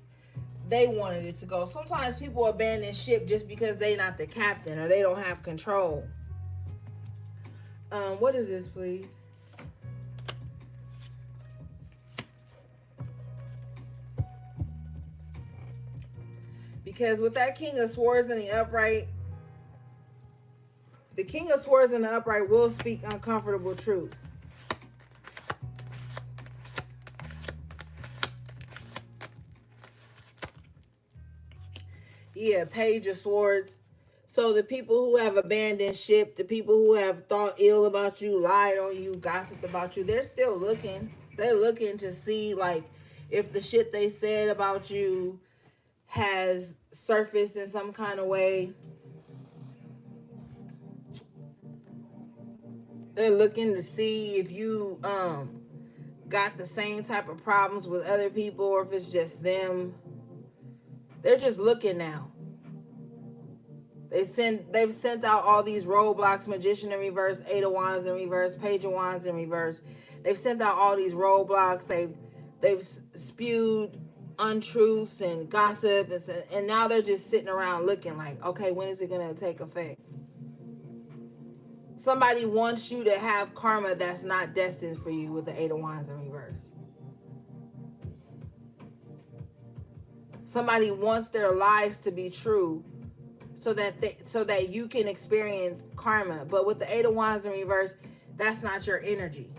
they wanted it to go. Sometimes people abandon ship just because they're not the captain or they don't have control. What is this, please? Because with that King of Swords in the upright, the King of Swords in the upright will speak uncomfortable truth. Yeah, Page of Swords. So the people who have abandoned ship, the people who have thought ill about you, lied on you, gossiped about you, they're still looking. They're looking to see, like, if the shit they said about you has surfaced in some kind of way. They're looking to see if you got the same type of problems with other people, or if it's just them. They're just looking now. They've sent out all these roadblocks, Magician in reverse, Eight of Wands in reverse, Page of Wands in reverse. They've sent out all these roadblocks. They've spewed untruths and gossip, and now they're just sitting around looking like, okay, when is it going to take effect? Somebody wants you to have karma that's not destined for you with the Eight of Wands in reverse. Somebody wants their lies to be true so that you can experience karma. But with the Eight of Wands in reverse, that's not your energy.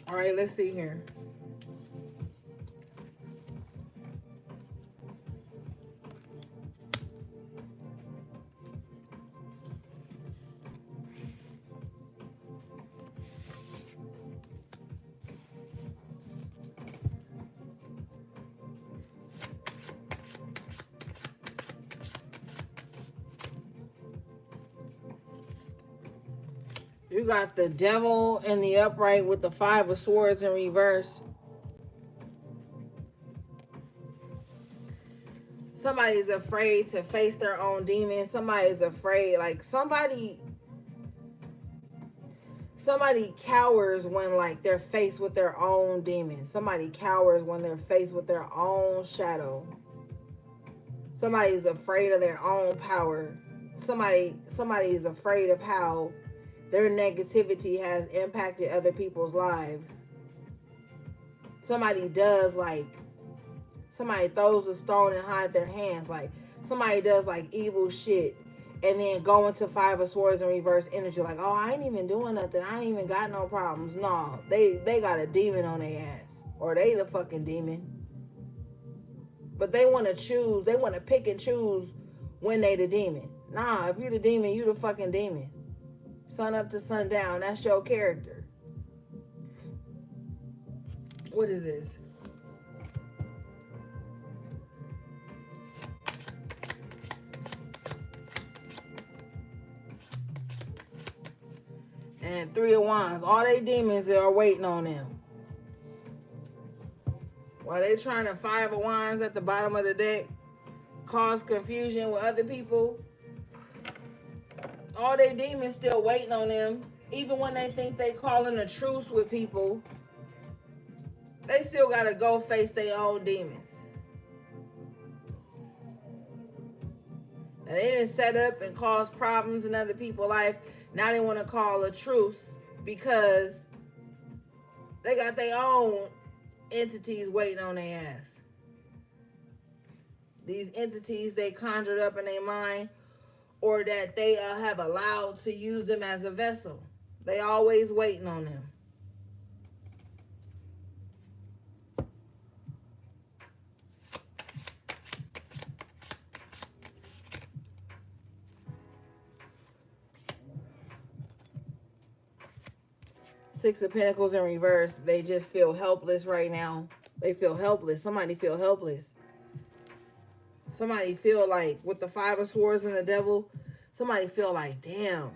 All right, let's see here. You got the devil in the upright with the 5 of swords in reverse. Somebody's afraid to face their own demons. Somebody's afraid, like somebody cowers when like they're faced with their own demons. Somebody cowers when they're faced with their own shadow. Somebody's afraid of their own power. Somebody is afraid of how their negativity has impacted other people's lives. Somebody throws a stone and hide their hands. Like somebody does like evil shit and then go into 5 of swords in reverse energy. Like, oh, I ain't even doing nothing. I ain't even got no problems. No, they got a demon on their ass. Or they the fucking demon. But they want to choose. They want to pick and choose when they the demon. Nah, if you the demon, you the fucking demon. Sun up to sundown. That's your character. What is this? And 3 of Wands. All they demons are waiting on them. While they trying to 5 of Wands at the bottom of the deck, cause confusion with other people, all they demons still waiting on them. Even when they think they calling a truce with people, they still got to go face their own demons. Now, they didn't set up and cause problems in other people's life. Now they want to call a truce because they got their own entities waiting on their ass. These entities they conjured up in their mind or that they have allowed to use them as a vessel. They always waiting on them. Six of Pentacles in reverse. They just feel helpless right now. They feel helpless. Somebody feel helpless. Somebody feel like, with the 5 of Swords and the Devil, somebody feel like, damn.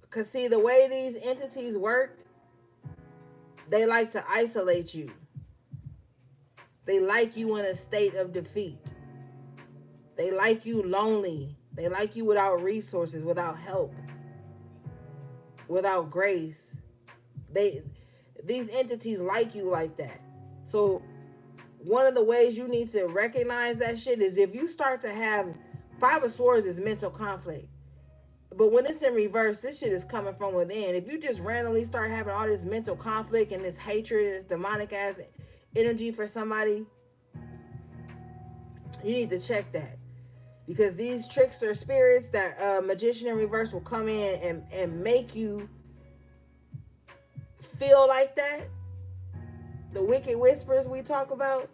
Because see, the way these entities work, they like to isolate you. They like you in a state of defeat. They like you lonely. They like you without resources, without help, without grace. These entities like you like that. So one of the ways you need to recognize that shit is if you start to have 5 of Swords is mental conflict. But when it's in reverse, this shit is coming from within. If you just randomly start having all this mental conflict and this hatred and this demonic ass energy for somebody, you need to check that. Because these trickster spirits, that magician in reverse will come in and make you feel like that. The wicked whispers we talk about,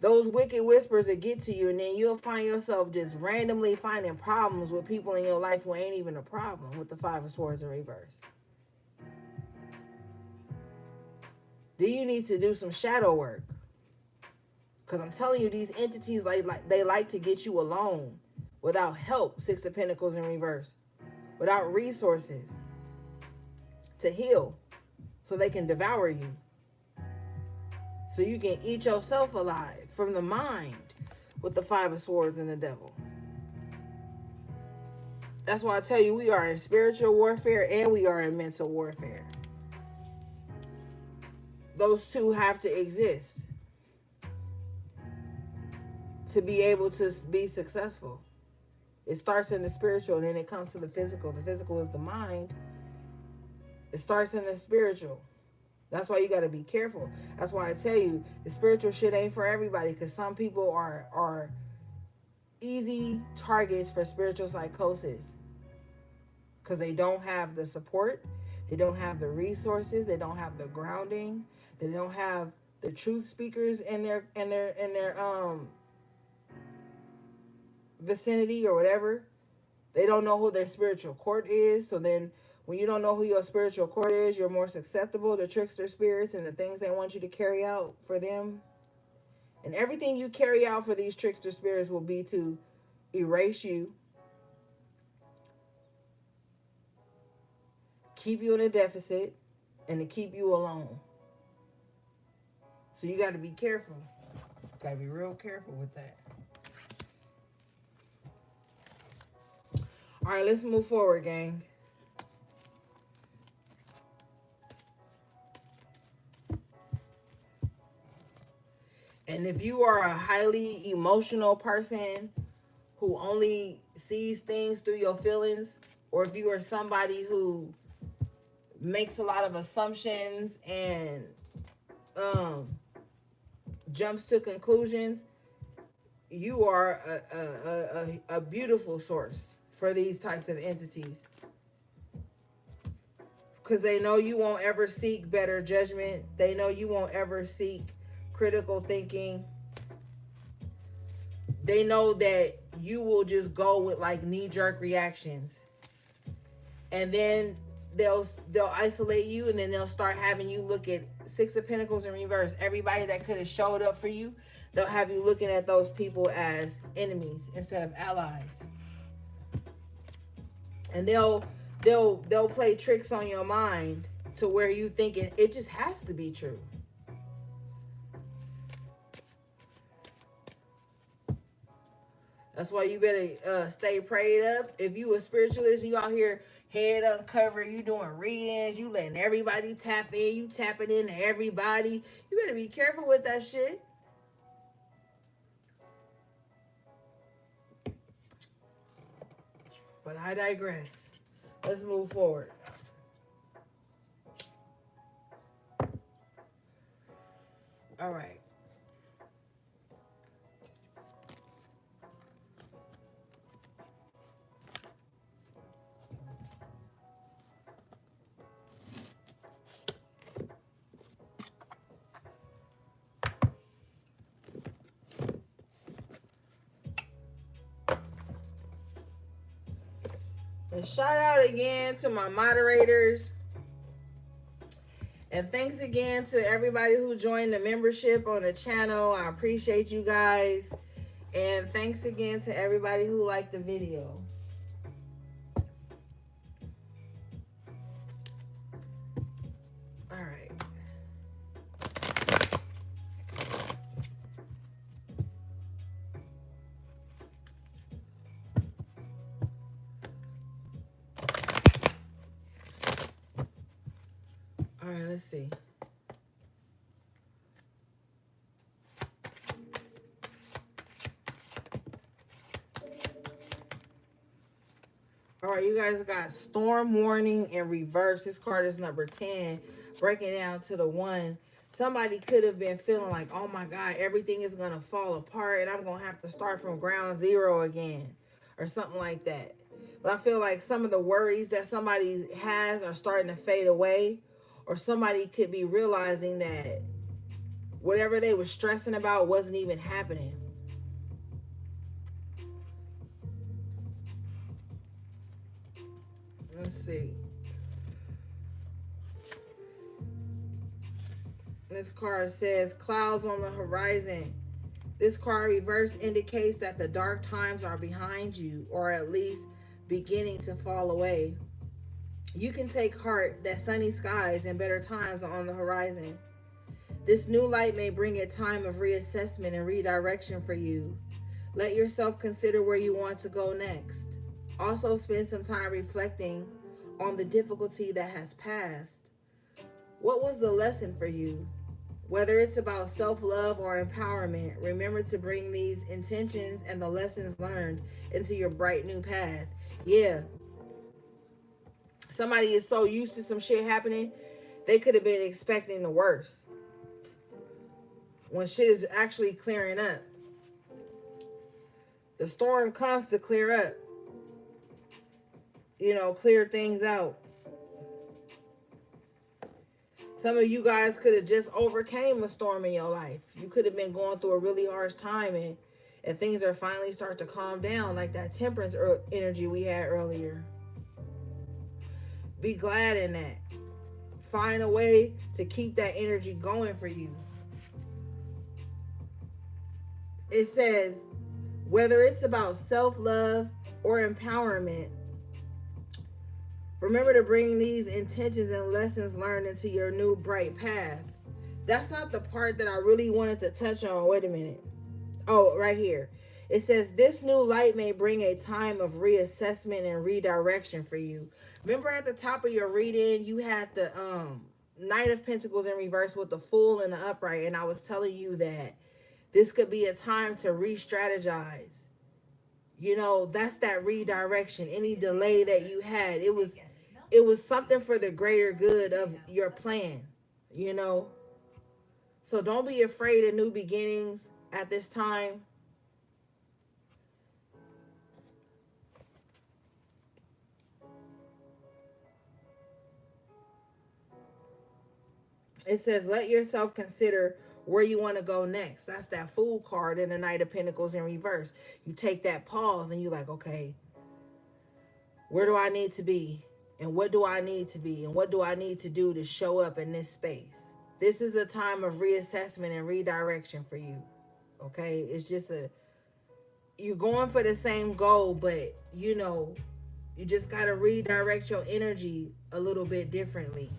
those wicked whispers that get to you, and then you'll find yourself just randomly finding problems with people in your life who ain't even a problem with the 5 of Swords in reverse. Do you need to do some shadow work? Because I'm telling you, these entities, they like to get you alone, without help, 6 of Pentacles in reverse, without resources to heal, so they can devour you. So you can eat yourself alive from the mind with the 5 of Swords and the Devil. That's why I tell you, we are in spiritual warfare and we are in mental warfare. Those two have to exist to be able to be successful. It starts in the spiritual and then it comes to the physical. The physical is the mind. It starts in the spiritual. That's why you got to be careful. That's why I tell you, the spiritual shit ain't for everybody, because some people are easy targets for spiritual psychosis because they don't have the support, they don't have the resources, they don't have the grounding, they don't have the truth speakers in their vicinity or whatever. They don't know who their spiritual court is. So then when you don't know who your spiritual court is, you're more susceptible to trickster spirits and the things they want you to carry out for them. And everything you carry out for these trickster spirits will be to erase you, keep you in a deficit and to keep you alone. So you got to be careful. Got to be real careful with that. All right, let's move forward, gang. And if you are a highly emotional person who only sees things through your feelings, or if you are somebody who makes a lot of assumptions and jumps to conclusions, you are a beautiful source for these types of entities. Because they know you won't ever seek better judgment. They know you won't ever seek critical thinking. They know that you will just go with like knee-jerk reactions. And then they'll isolate you, and then they'll start having you look at Six of Pentacles in reverse. Everybody that could have showed up for you, they'll have you looking at those people as enemies instead of allies. And they'll play tricks on your mind to where you think it just has to be true. That's why you better stay prayed up. If you a spiritualist, you out here head uncovered, you doing readings, you letting everybody tap in, you tapping into everybody. You better be careful with that shit. But I digress. Let's move forward. All right. And shout out again to my moderators. And thanks again to everybody who joined the membership on the channel. I appreciate you guys. And thanks again to everybody who liked the video. All right. All right, let's see. All right, you guys got storm warning in reverse. This card is number 10, breaking down to the 1. Somebody could have been feeling like, oh my God, everything is going to fall apart and I'm going to have to start from ground zero again or something like that. But I feel like some of the worries that somebody has are starting to fade away, or somebody could be realizing that whatever they were stressing about wasn't even happening. Let's see. This card says clouds on the horizon. This card reverse indicates that the dark times are behind you, or at least beginning to fall away. You can take heart that sunny skies and better times are on the horizon. This new light may bring a time of reassessment and redirection for you. Let yourself consider where you want to go next. Also spend some time reflecting on the difficulty that has passed. What was the lesson for you? Whether it's about self-love or empowerment, remember to bring these intentions and the lessons learned into your bright new path. Yeah. Somebody is so used to some shit happening, they could have been expecting the worst. When shit is actually clearing up. The storm comes to clear up. You know, clear things out. Some of you guys could have just overcame a storm in your life. You could have been going through a really harsh time and things are finally start to calm down, like that temperance energy we had earlier. Be glad in that. Find a way to keep that energy going for you. It says, whether it's about self-love or empowerment, Remember to bring these intentions and lessons learned into your new bright path. That's not the part that I really wanted to touch on. Wait a minute. Oh, right here. It says this new light may bring a time of reassessment and redirection for you. Remember at the top of your reading, you had the Knight of Pentacles in reverse with the Fool and the upright, and I was telling you that this could be a time to re-strategize. You know, that's that redirection. Any delay that you had, it was something for the greater good of your plan, you know. So don't be afraid of new beginnings at this time. It says, let yourself consider where you want to go next. That's that Fool card in the Knight of Pentacles in reverse. You take that pause and you're like, okay, where do I need to be? And what do I need to be? And what do I need to do to show up in this space? This is a time of reassessment and redirection for you. Okay? It's just you're going for the same goal, but you know, you just got to redirect your energy a little bit differently.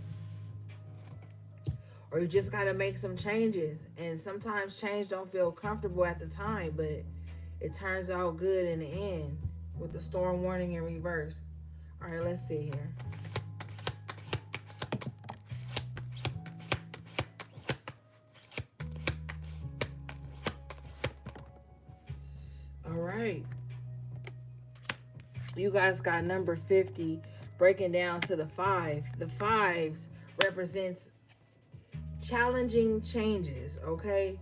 Or you just got to make some changes. And sometimes change don't feel comfortable at the time, but it turns out good in the end with the storm warning in reverse. All right, let's see here. All right. You guys got number 50 breaking down to the 5. The 5s represents challenging changes, okay?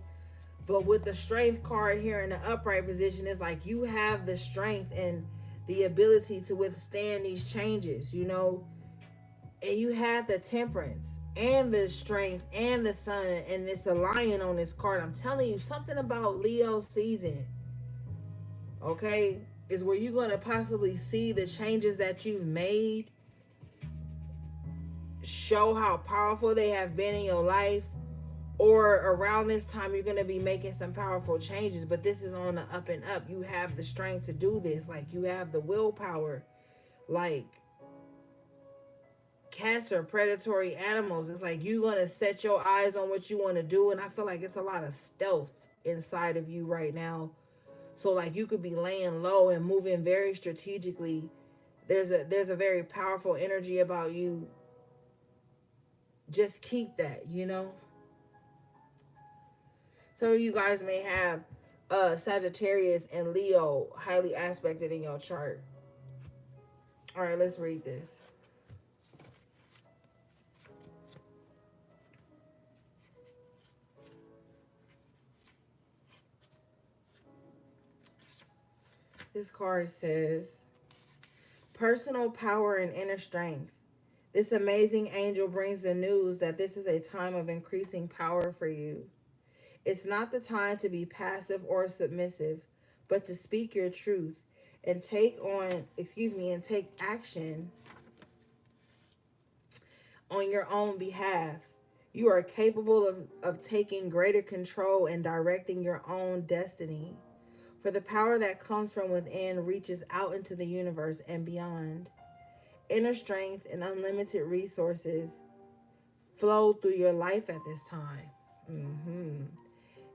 But with the Strength card here in the upright position, it's like you have the strength and the ability to withstand these changes, you know? And you have the Temperance and the Strength and the Sun, and it's a lion on this card. I'm telling you, something about Leo season, okay, is where you're going to possibly see the changes that you've made show how powerful they have been in your life. Or around this time, you're going to be making some powerful changes. But this is on the up and up. You have the strength to do this. Like, you have the willpower. Like, cats are predatory animals. It's like you're going to set your eyes on what you want to do. And I feel like it's a lot of stealth inside of you right now. So, like, you could be laying low and moving very strategically. There's a very powerful energy about you. Just keep that, you know? Some of you guys may have Sagittarius and Leo highly aspected in your chart. All right, let's read this. This card says, personal power and inner strength. This amazing angel brings the news that this is a time of increasing power for you. It's not the time to be passive or submissive, but to speak your truth and take action on your own behalf. You are capable of taking greater control and directing your own destiny. For the power that comes from within reaches out into the universe and beyond. Inner strength and unlimited resources flow through your life at this time.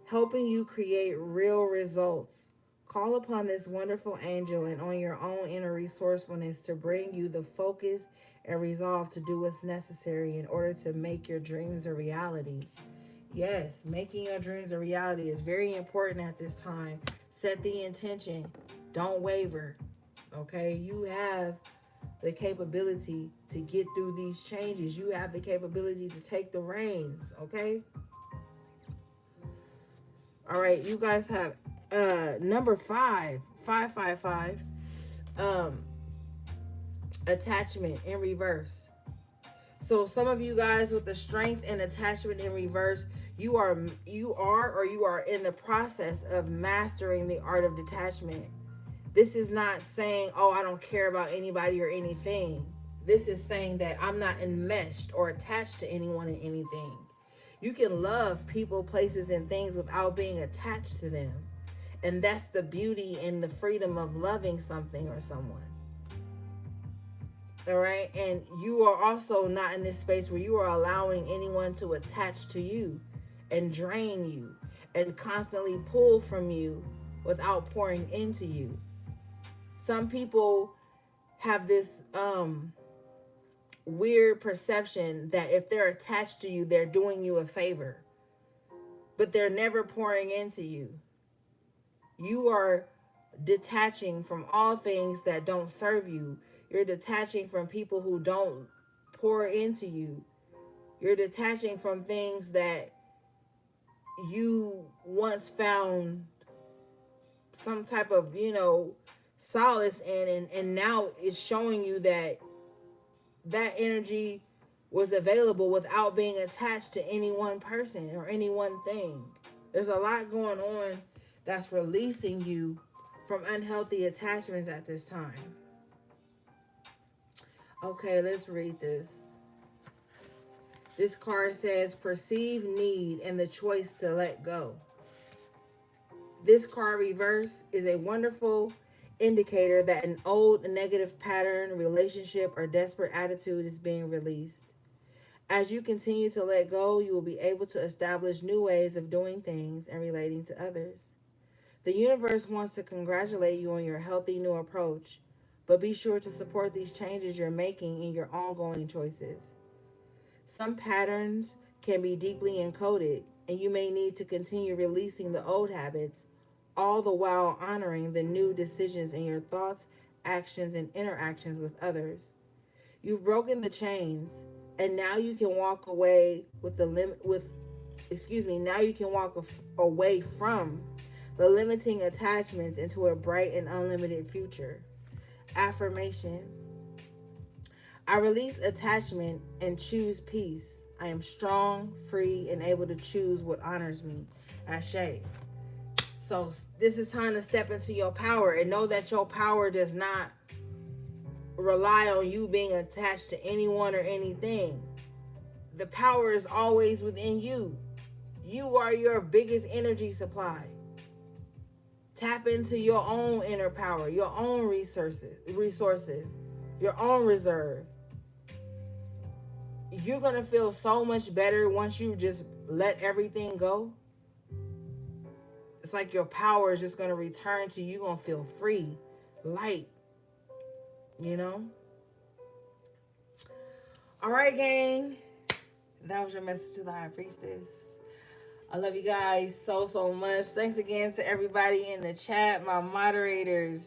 Helping you create real results. Call upon this wonderful angel and on your own inner resourcefulness to bring you the focus and resolve to do what's necessary in order to make your dreams a reality. Yes, making your dreams a reality is very important at this time. Set the intention. Don't waver. Okay? You have the capability to get through these changes. You have the capability to take the reins. Okay? All right, you guys have number 555, attachment in reverse. So some of you guys with the strength and attachment in reverse, you are in the process of mastering the art of detachment. This is not saying, oh, I don't care about anybody or anything. This is saying that I'm not enmeshed or attached to anyone and anything. You can love people, places, and things without being attached to them. And that's the beauty and the freedom of loving something or someone. All right. And you are also not in this space where you are allowing anyone to attach to you and drain you and constantly pull from you without pouring into you. Some people have this weird perception that if they're attached to you, they're doing you a favor, but they're never pouring into you. You are detaching from all things that don't serve you. You're detaching from people who don't pour into you. You're detaching from things that you once found some type of, solace in, and now it's showing you that that energy was available without being attached to any one person or any one thing. There's a lot going on that's releasing you from unhealthy attachments at this time. Okay, let's read this. This card says perceive need and the choice to let go. This card reverse is a wonderful indicator that an old negative pattern, relationship, or desperate attitude is being released. As you continue to let go, you will be able to establish new ways of doing things and relating to others. The universe wants to congratulate you on your healthy new approach, but be sure to support these changes you're making in your ongoing choices. Some patterns can be deeply encoded, and you may need to continue releasing the old habits, all the while honoring the new decisions in your thoughts, actions, and interactions with others. You've broken the chains, and now you can walk away with the limit with now you can walk away from the limiting attachments into a bright and unlimited future. Affirmation: I release attachment and choose peace. I am strong, free, and able to choose what honors me. Ashe. So this is time to step into your power and know that your power does not rely on you being attached to anyone or anything. The power is always within you. You are your biggest energy supply. Tap into your own inner power, your own resources, your own reserve. You're going to feel so much better once you just let everything go. It's like your power is just going to return to you. You're going to feel free, light, All right, gang. That was your message to the High Priestess. I love you guys so, so much. Thanks again to everybody in the chat, my moderators,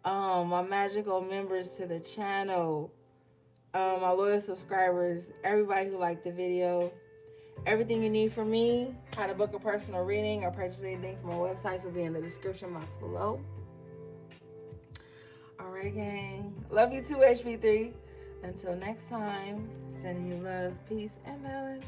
my magical members to the channel, my loyal subscribers, everybody who liked the video. Everything you need from me, how to book a personal reading or purchase anything from my websites will be in the description box below. All right, gang. Love you too, HB3. Until next time, sending you love, peace, and balance.